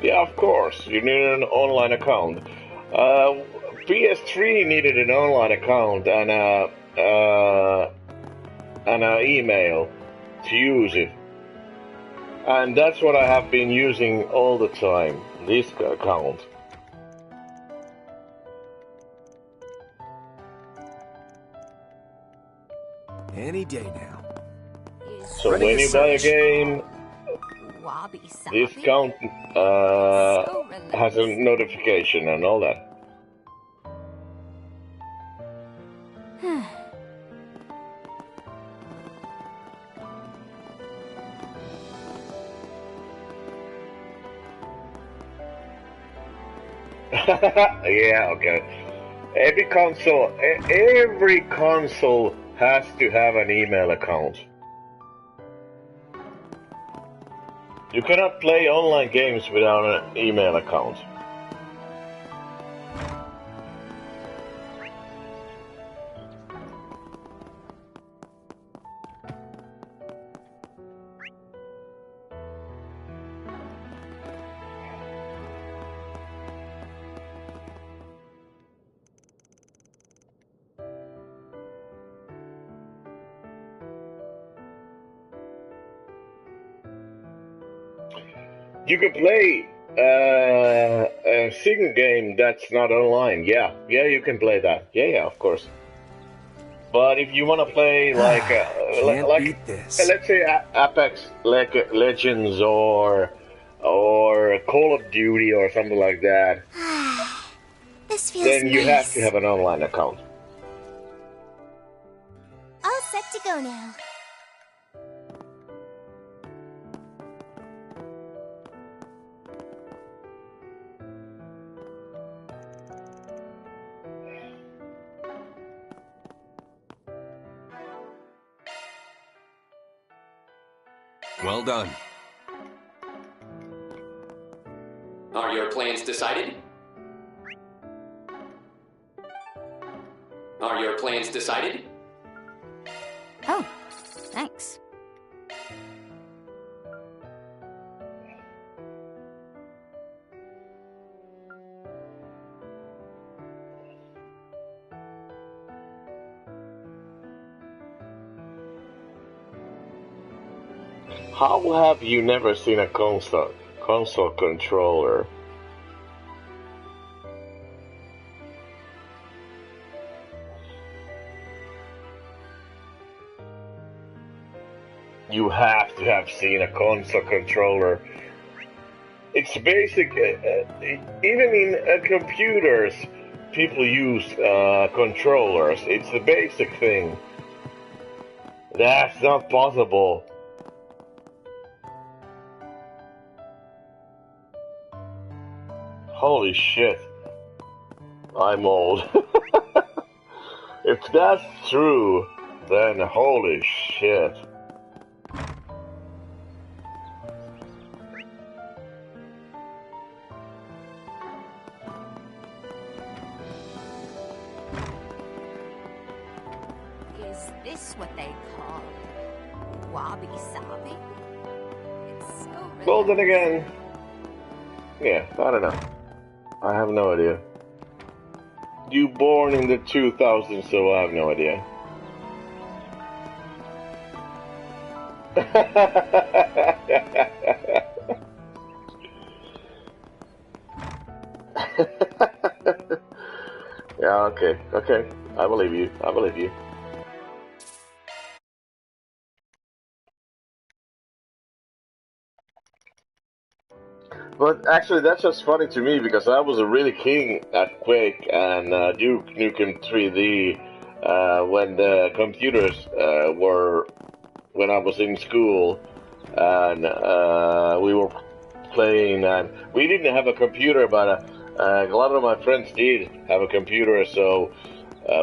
Yeah, of course. You need an online account. PS3 needed an online account and an email to use it. And that's what I have been using all the time, this account. Any day now. So when you buy a game, this account has a notification and all that. Yeah, okay. Every console has to have an email account. You cannot play online games without an email account. You can play a single game that's not online. Yeah, you can play that. Yeah, of course. But if you want to play like beat this. let's say Apex Legends or Call of Duty or something like that, This feels then you nice. have to have an online account. All set to go now. Well done. Are your plans decided? Are your plans decided? Oh, thanks. How have you never seen a console controller? You have to have seen a console controller. It's basic. Even in computers, people use controllers. It's the basic thing. That's not possible. Holy shit. I'm old. If that's true, then holy shit. Is this what they call wabi-sabi? It's so Well, then again, yeah, I don't know. I have no idea. You born in the 2000s, so I have no idea. Yeah, okay. I believe you. But actually, that's just funny to me because I was a really king at Quake and Duke Nukem 3D when the computers were when I was in school and we were playing. And we didn't have a computer, but a lot of my friends did have a computer, so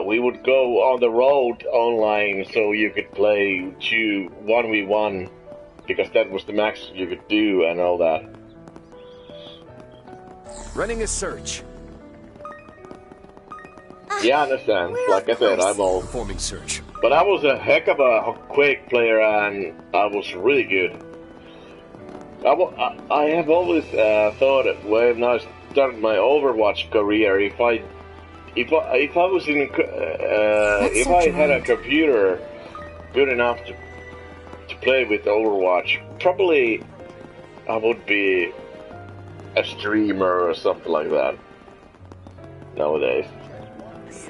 we would go on the road online so you could play 1v1 because that was the max you could do and all that. Running a search. Yeah, I understand. Like I said, I'm old. Performing search. But I was a heck of a Quake player and I was really good. I have always thought when I started my Overwatch career, if I was in if I had a computer good enough to play with Overwatch, probably I would be a streamer or something like that nowadays.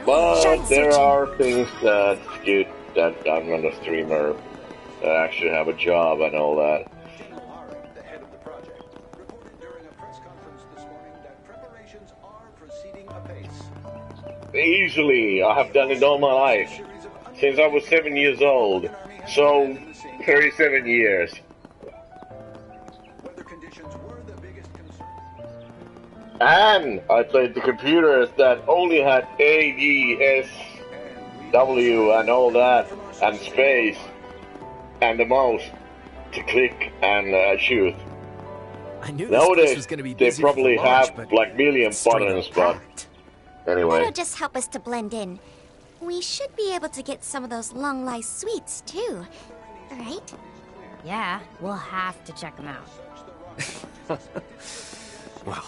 But there are things that's good that I'm not a streamer. I actually have a job and all that. The head of the project reported during a press conference this morning that preparations are proceeding apace. Easily, I have done it all my life since I was 7 years old. So 37 years. And I played the computers that only had A, D, S, W and all that, and space, and the mouse to click and shoot. I knew Nowadays, this was going to be they busy probably for launch, have but like million buttons, but anyway. That'll just help us to blend in. We should be able to get some of those long life sweets too, right? Yeah, we'll have to check them out. Well,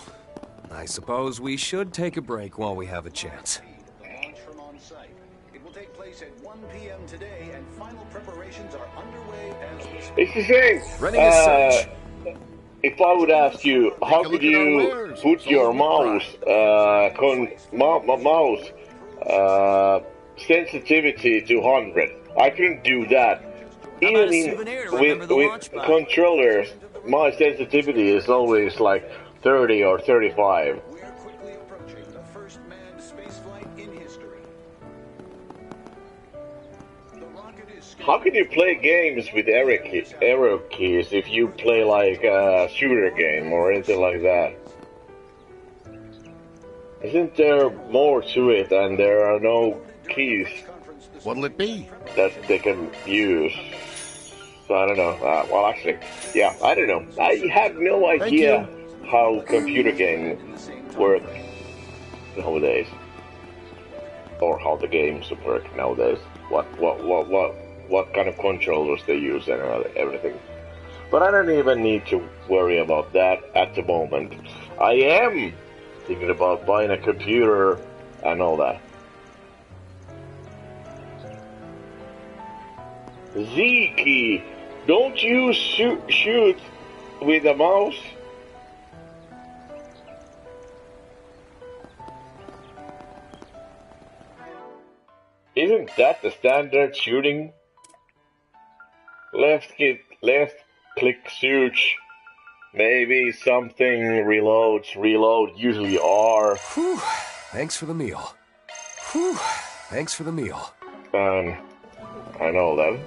I suppose we should take a break while we have a chance. Launch from on site. It will take place at 1 p.m. today, and final preparations are underway as we speak. It's the same. Running a search. if I would ask you, how could you put your mouse sensitivity to 100? I couldn't do that. Even with controllers, my sensitivity is always like 30 or 35. How can you play games with arrow keys if you play like a shooter game or anything like that? Isn't there more to it and there are no keys? What'll it be? That they can use. So I don't know. Well, actually, yeah, I don't know. I have no idea how computer games work nowadays, or how the games work nowadays. What kind of controllers they use and everything. But I don't even need to worry about that at the moment. I am thinking about buying a computer and all that. Z-key, don't you shoot with a mouse? Isn't that the standard shooting? Left click search. Maybe something reload usually R. Whew, thanks for the meal. Whew, thanks for the meal. I know that.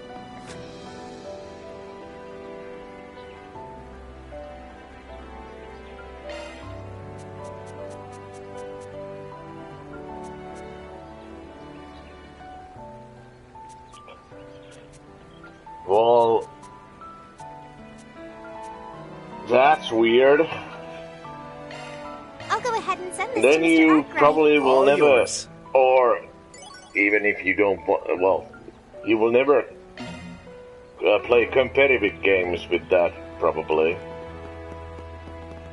Well, that's weird. I'll go ahead and send this then to Mr. you Arkwright. probably will All never, yours. or even if you don't, well, you will never play competitive games with that, probably.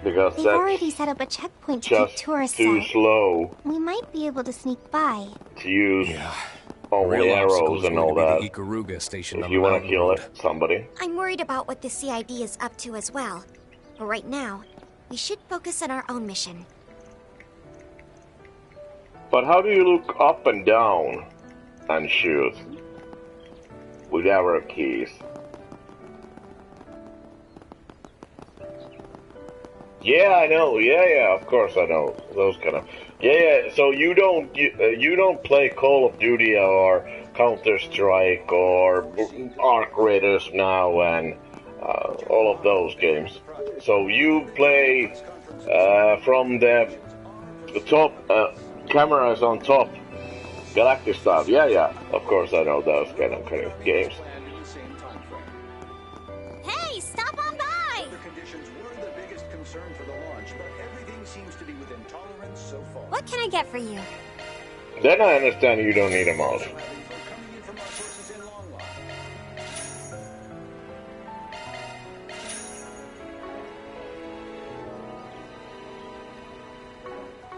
Because They've that's already set up a checkpoint to just keep tourists too out. slow We might be able to sneak by. to use only Real obstacle arrows is and going all to that. be the Ikaruga station If on you the want to mountain kill road. somebody. I'm worried about what the CID is up to as well. But right now, we should focus on our own mission. But how do you look up and down and shoot with arrow keys? Yeah, I know. Yeah, of course I know those kind of. Yeah. So you don't play Call of Duty or Counter Strike or Arc Raiders now and all of those games. So you play from the top cameras on top, Galactic stuff. Yeah. Of course I know those kind of games. Hey, stop on by! The conditions were the biggest concern for the launch, but everything seems to be within tolerance so far. What can I get for you? Then I understand you don't need a mouse.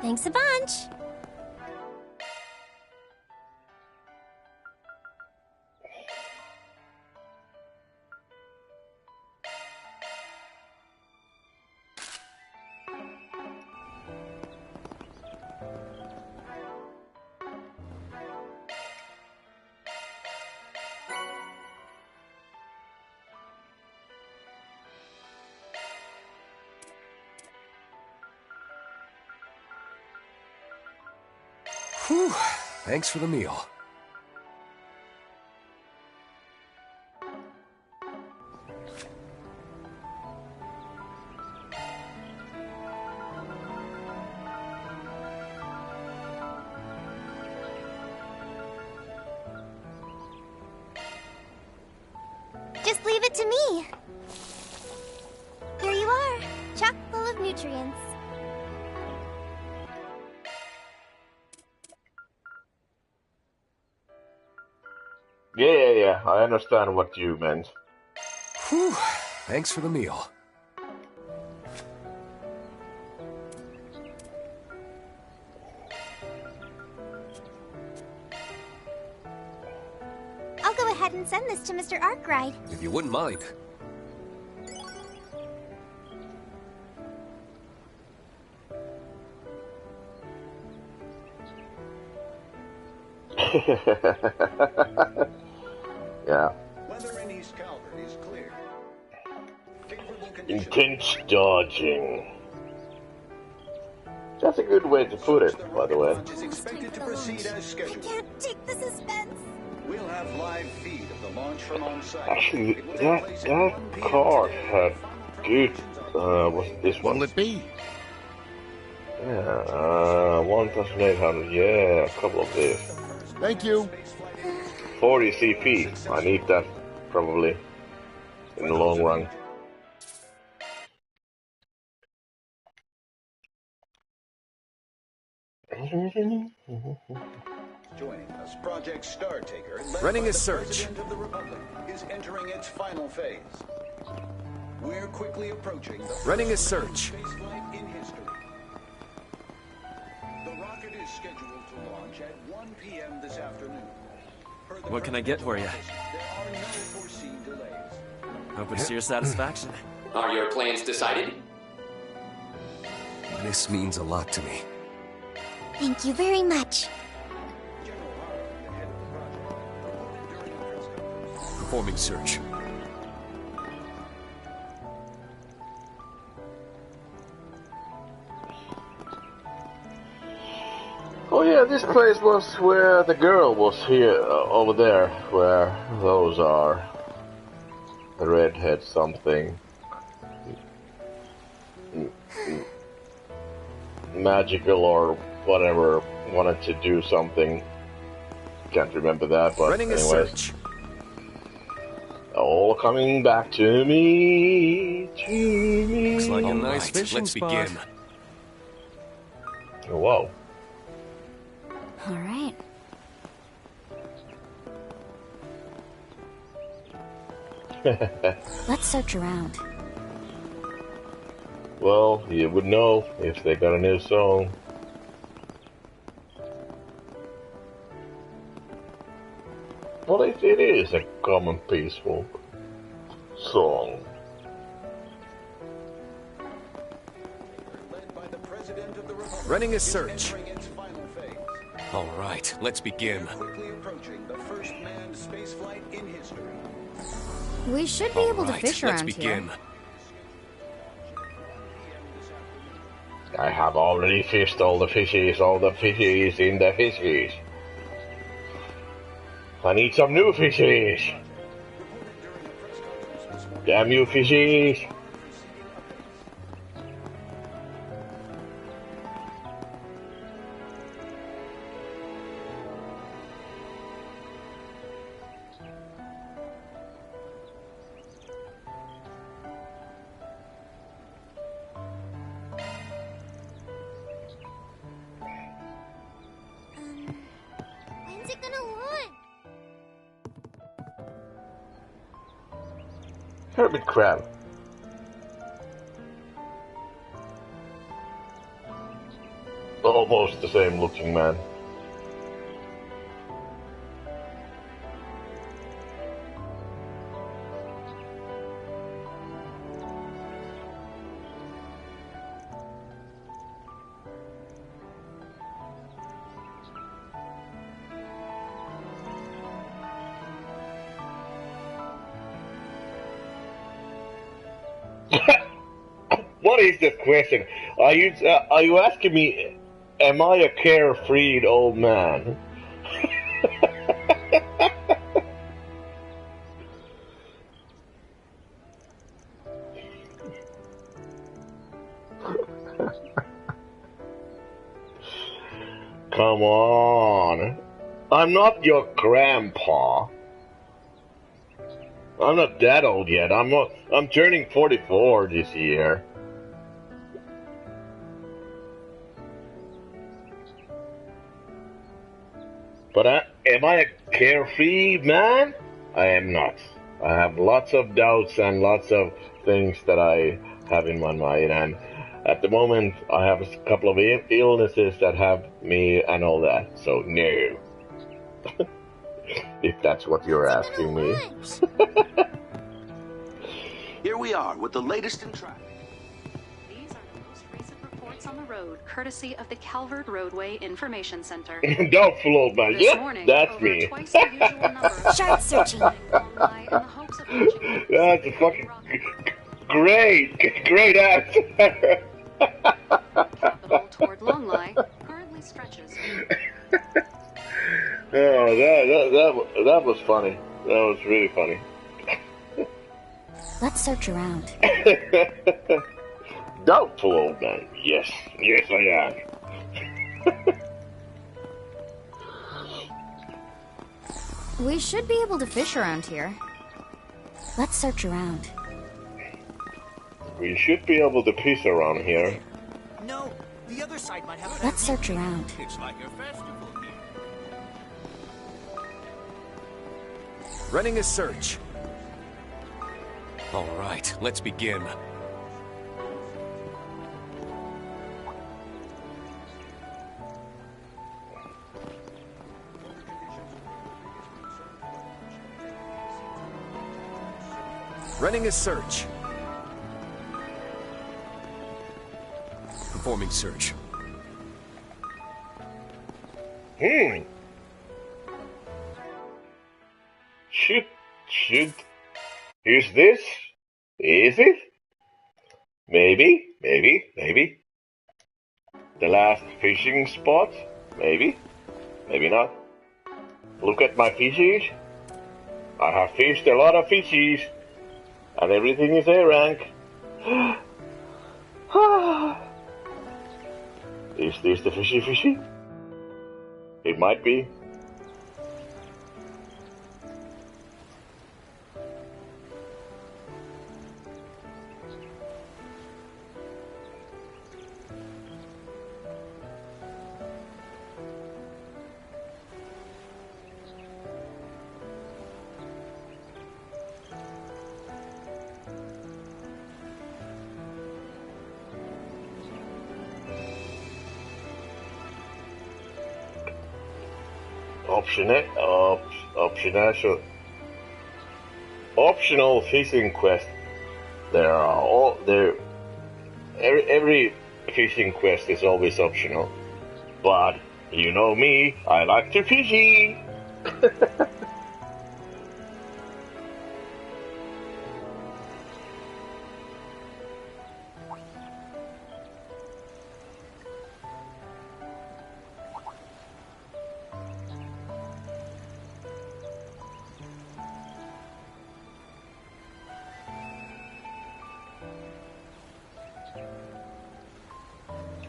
Thanks a bunch. Whew, thanks for the meal. Just leave it to me. Here you are, chock full of nutrients. Yeah. I understand what you meant. Whew, thanks for the meal. I'll go ahead and send this to Mr. Arkwright. If you wouldn't mind. Yeah. Weather in East Calvert is clear. Intense dodging. That's a good way to put it, by the way. Is expected to proceed as scheduled. I can't take the suspense. We'll have live feed of the launch from on site. Actually, that card had good. What's this one? What'll it be? Yeah, 1,800. Yeah, a couple of these. Thank you. 40 CP. I need that probably in the long run. Joining us, Project Star Taker, Running a search. President of the Republic, is entering its final phase. We're quickly approaching the Running a search. spaceflight in history. The rocket is scheduled to launch at 1 p.m. this afternoon. What can I get for you? There are no foreseen delays. Hope it's to your satisfaction. Are your plans decided? This means a lot to me. Thank you very much. Performing search. Oh yeah, this place was where the girl was here, over there, where those are. The redhead something. Magical or whatever, wanted to do something. Can't remember that, but Running anyways. a search. All coming back to me, to me. Looks like a All nice right, fishing let's spot. begin. Whoa. All right. Let's search around. Well, you would know if they got a new song. Well, it is a common peaceful song. Running a search. All right, let's begin. Quickly approaching the first manned spaceflight in history. We should be able to fish let's around begin. here. I have already fished all the fishies in the fishies. I need some new fishies. Damn you fishies. When's it gonna launch? Hermit crab. Almost the same looking man. What is the question? Are you asking me, am I a carefree old man? Come on. I'm not your grandpa. I'm not that old yet. I'm turning 44 this year. But am I a carefree man? I am not. I have lots of doubts and lots of things that I have in my mind, and at the moment I have a couple of illnesses that have me and all that, so no. If that's what you're asking me. Here we are with the latest in traffic. These are the most recent reports updates on the road, courtesy of the Calvert Roadway Information Center. Doubtful old man. This Yep, morning, that's over me. twice the usual number of Shark searching. That's a fucking great answer. Capital toward Longley currently stretches. Oh, that was funny. That was really funny. Let's search around. Doubtful old man. Yes, I am. We should be able to fish around here. Let's search around. We should be able to piss around here. No, the other side might have. Let's search around. It's like a festival here. Running a search. All right, let's begin. Running a search. Performing search. Should. Is this? Is it? Maybe. The last fishing spot? Maybe not. Look at my fishies. I have fished a lot of fishies. And everything is A rank. Is this the fishy? It might be. Optional fishing quest. Every fishing quest is always optional. But you know me, I like to fishy.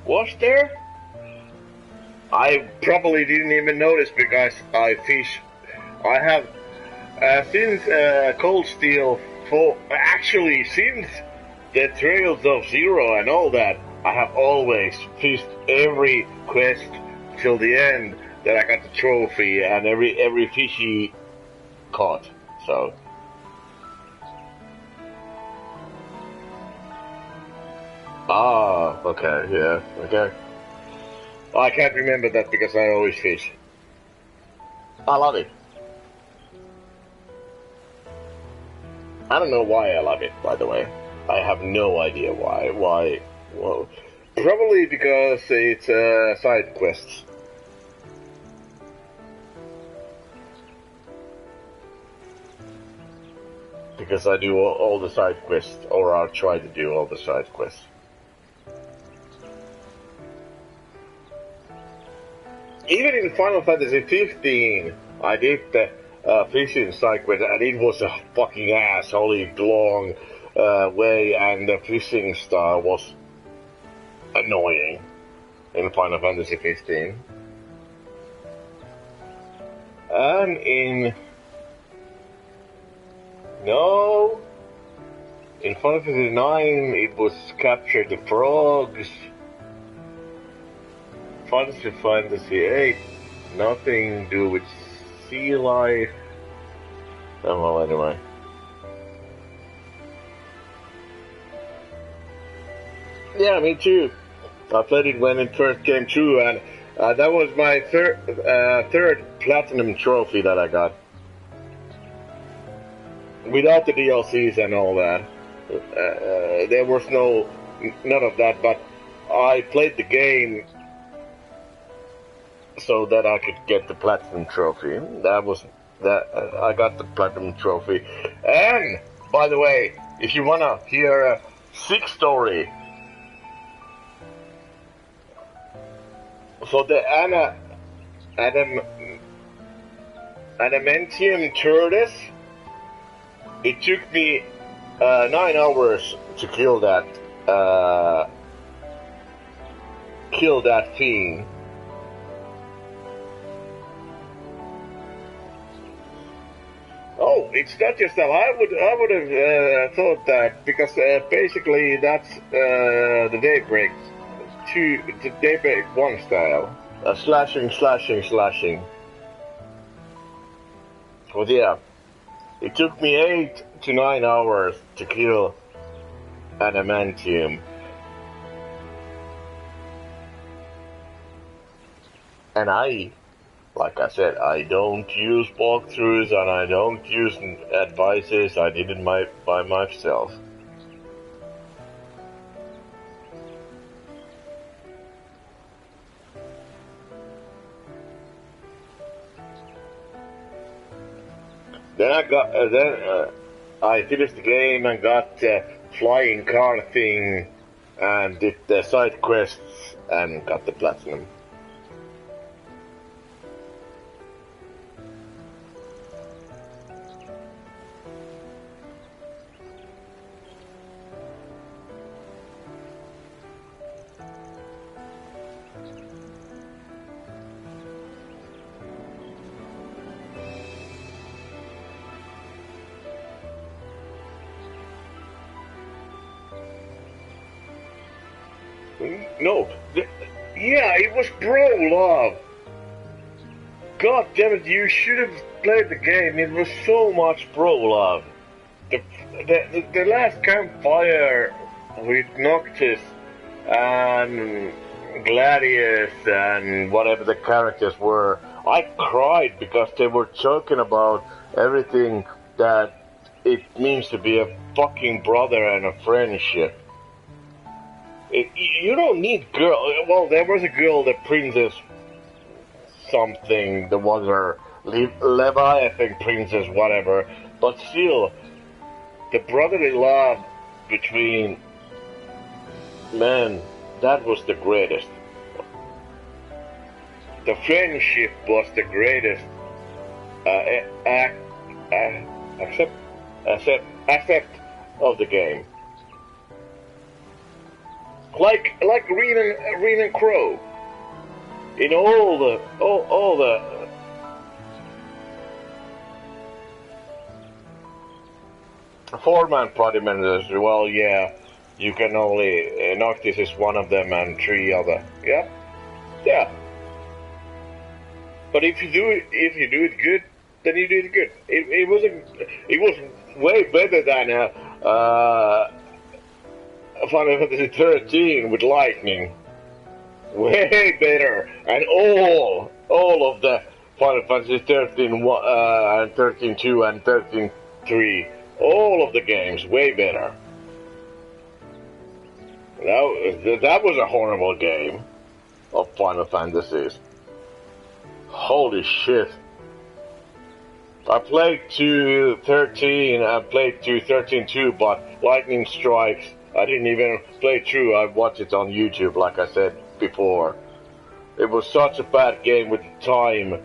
Was there? I probably didn't even notice because I fish. I have since Cold Steel 4. Actually, since the Trails of Zero and all that, I have always fished every quest till the end that I got the trophy and every fishy caught. So. Ah, okay, yeah, okay. I can't remember that because I always fish. I love it. I don't know why I love it, by the way. I have no idea why. Well, probably because it's side quests. Because I do all the side quests, or I'll try to do all the side quests. Even in Final Fantasy 15, I did the fishing side quest, and it was a fucking assholey long way, and the fishing style was annoying in Final Fantasy 15. And in Final Fantasy 9, it was capture the frogs. Final Fantasy 8, nothing to do with sea life. Oh well, anyway. Yeah, me too. I played it when it first came through, and that was my third platinum trophy that I got. Without the DLCs and all that. There was none of that, but I played the game so that I could get the platinum trophy. I got the platinum trophy. And by the way, if you wanna hear a sick story, so the adamantium tortoise, it took me 9 hours to kill that thing. Oh, it's not just that. I would have thought that, because basically that's the Daybreak 1 style. Slashing. But yeah, it took me 8 to 9 hours to kill adamantium. And like I said, I don't use walkthroughs and I don't use advices. I did it by myself. Then I finished the game and got the flying car thing and did the side quests and got the platinum. No, yeah, it was bro love. God damn it, you should have played the game. It was so much bro love. The last campfire with Noctis and Gladius and whatever the characters were, I cried because they were talking about everything that it means to be a fucking brother and a friendship. You don't need girl. Well, there was a girl, the princess something, the was her Leviathan princess, whatever. But still, the brotherly love between men, that was the greatest. The friendship was the greatest aspect of the game. Like Reen and Crow. In all the four-man party members, well, yeah, you can only Noctis is one of them and 3 other. Yeah. But if you do it good, then you do it good. It was way better than Final Fantasy 13 with lightning. Way better. And all of the Final Fantasy 13 and 13.2 and 13.3, all of the games way better. That was a horrible game of Final Fantasies. Holy shit. I played to 13, I played to 13.2, but lightning strikes. I didn't even play through, I watched it on YouTube, like I said before. It was such a bad game with time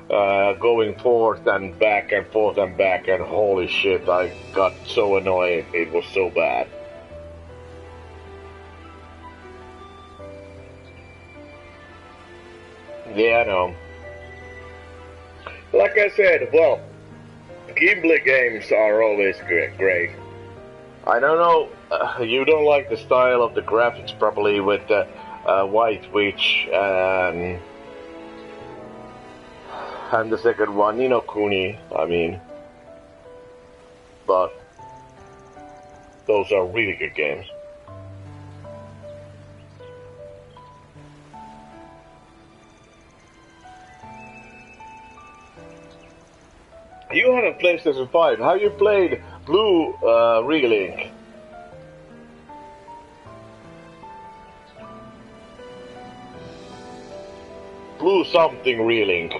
going forth and back and forth and back, and holy shit, I got so annoyed. It was so bad. Yeah, I know. Like I said, well, Ghibli games are always great. I don't know, you don't like the style of the graphics probably with the White Witch and the second one, Ni no Kuni, I mean. But those are really good games. You had a PlayStation 5. How you played Blue Relink? blue something reeling.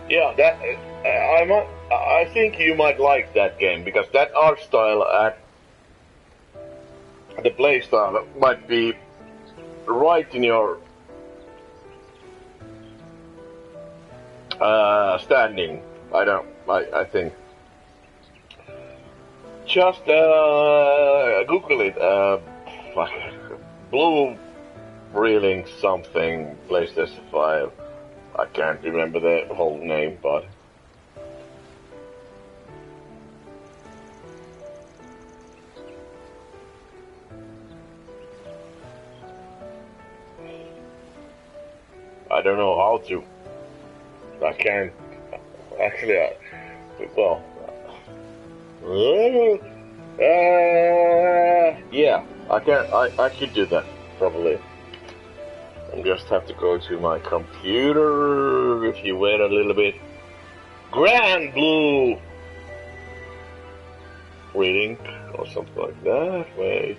Yeah, that I think you might like that game because that art style and the play style might be right in your standing. I think. Just Google it. Blue reeling something PlayStation 5. I can't remember the whole name, but I don't know how to. I can't actually. Well, yeah, I can. I could do that probably. I just have to go to my computer. If you wait a little bit. Grand Blue reading or something like that. Wait.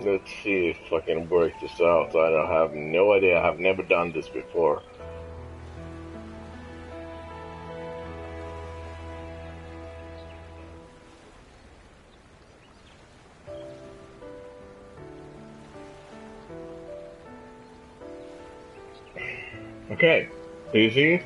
Let's see if I can work this out. I have no idea. I have never done this before. Okay, do you see it?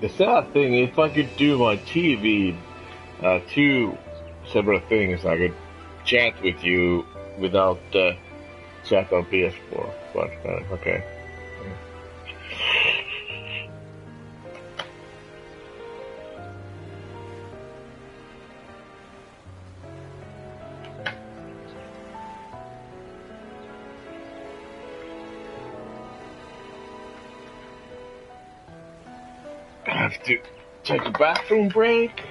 The sad thing, if I could do my TV, two separate things, I could chat with you without chat on PS4, but okay. I have to take a bathroom break.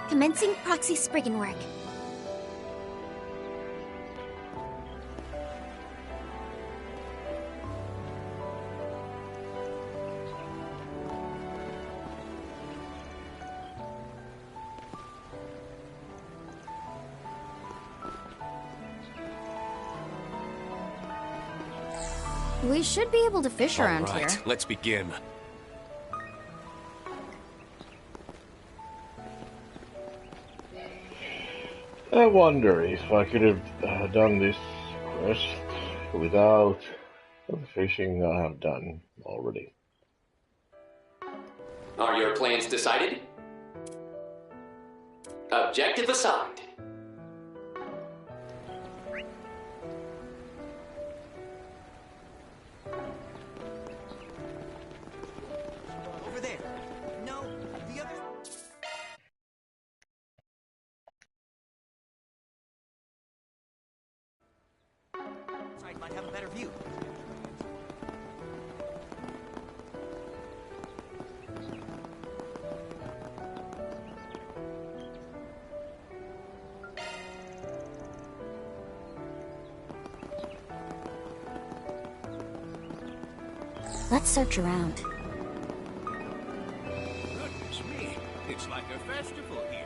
Commencing proxy Spriggan work. We should be able to fish around here. Let's begin. I wonder if I could have done this quest without the fishing I have done already. Are your plans decided? Objective assigned. Over there. No, the other. Side might have a better view. Let's search around. Goodness me, it's like a festival here.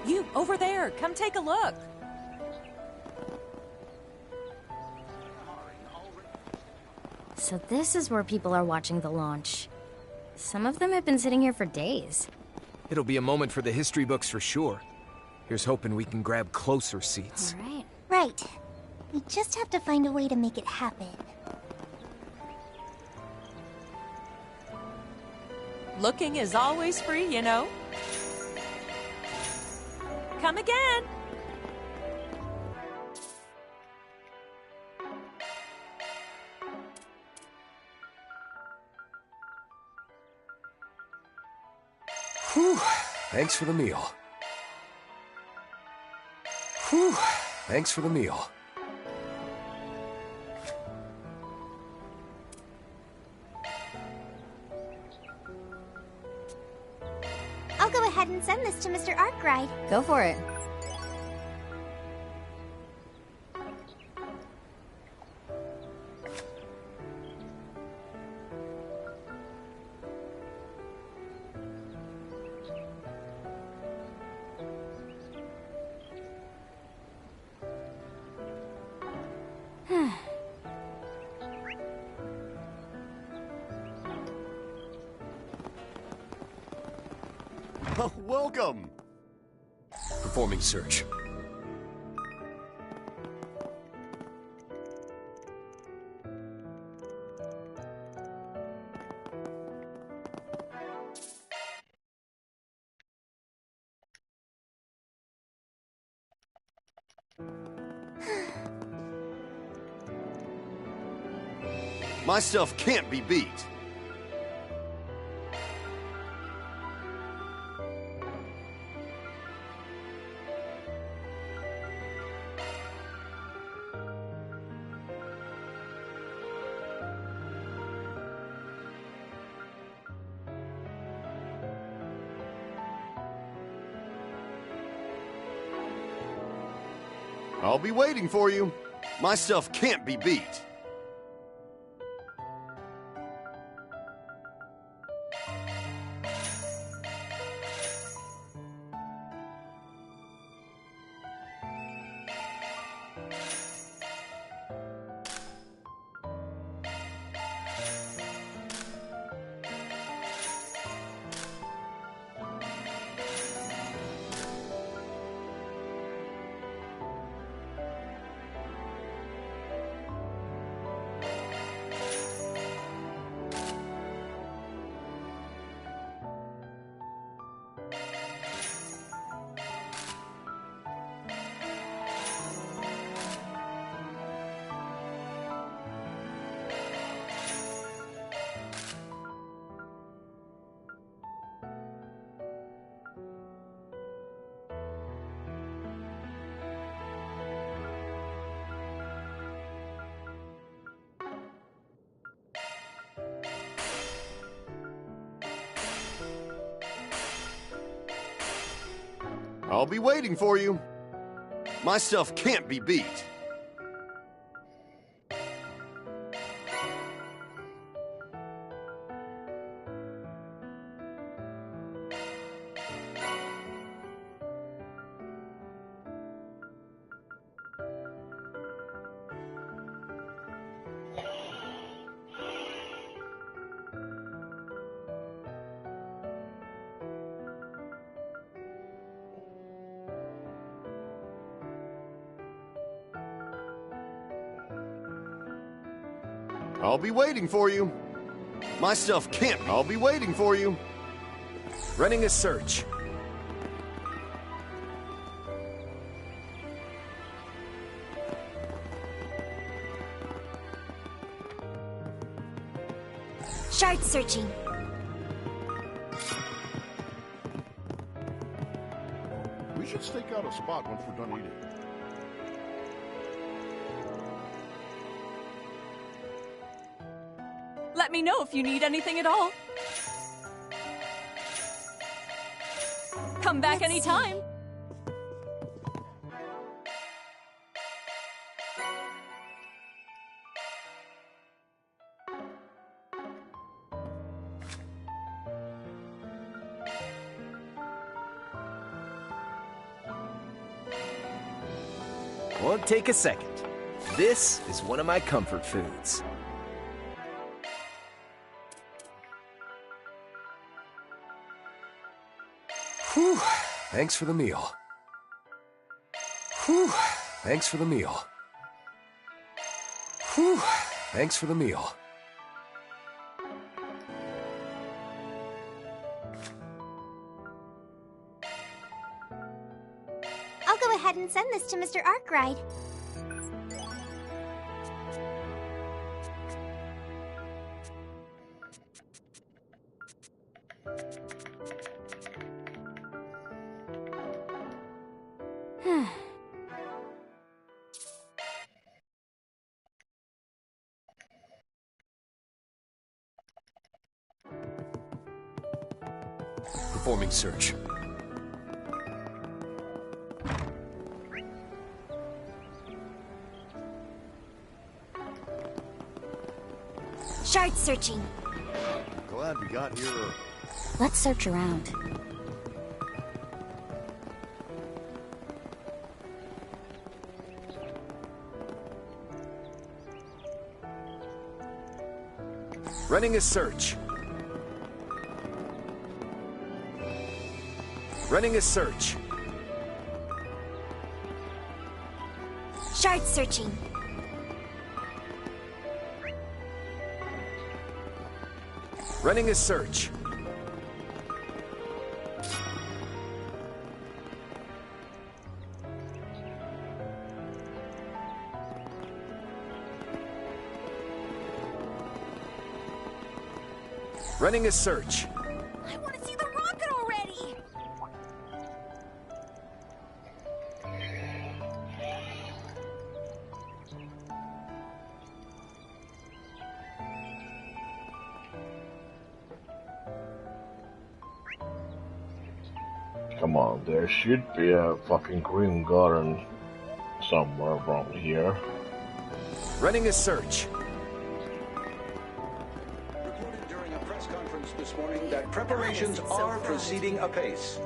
You, over there, come take a look. So this is where people are watching the launch. Some of them have been sitting here for days. It'll be a moment for the history books for sure. Here's hoping we can grab closer seats. All right. Right. We just have to find a way to make it happen. Looking is always free, you know. Come again. Whew. Thanks for the meal. Whew. Thanks for the meal. I'll go ahead and send this to Mr. Arkwright. Go for it. Welcome! Performing search. My stuff can't be beat. I'll be waiting for you. My stuff can't be beat. I'll be waiting for you. Myself can't be beat. I'll be waiting for you. Myself can't. I'll be waiting for you. Running a search. Shard searching. We should stake out a spot once we're done eating. Let me know if you need anything at all. Come back anytime. Won't take a second. This is one of my comfort foods. Whew, thanks for the meal. Whew, thanks for the meal. Whew, thanks for the meal. I'll go ahead and send this to Mr. Arkwright. Performing search. Shard searching. Glad we got here early. Let's search around. Running a search. Running a search. Shard searching. Running a search. Running a search. I want to see the rocket already! Come on, there should be a fucking green garden somewhere around here. Running a search. Reported during a press conference this morning that preparations are proceeding apace.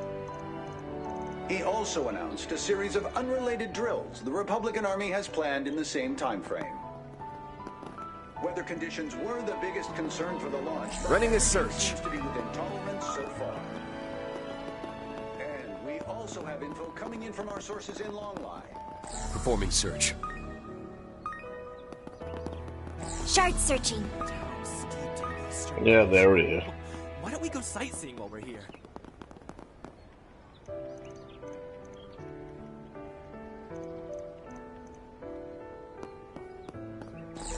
He also announced a series of unrelated drills the Republican Army has planned in the same time frame. Weather conditions were the biggest concern for the launch. Running a search. Seems to be within tolerance so far. And we also have info coming in from our sources in Longline. Performing search. Shard searching. Yeah, there it is. Why don't we go sightseeing while we're here?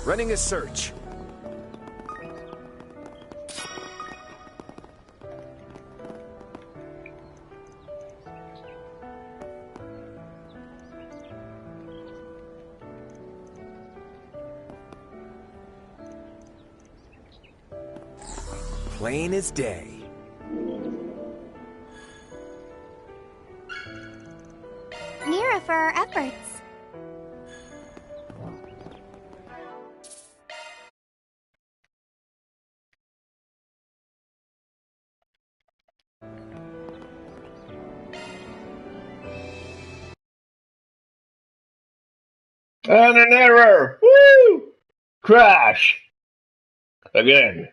Running a search. Plain as day. And an error! Woo! Crash! Again.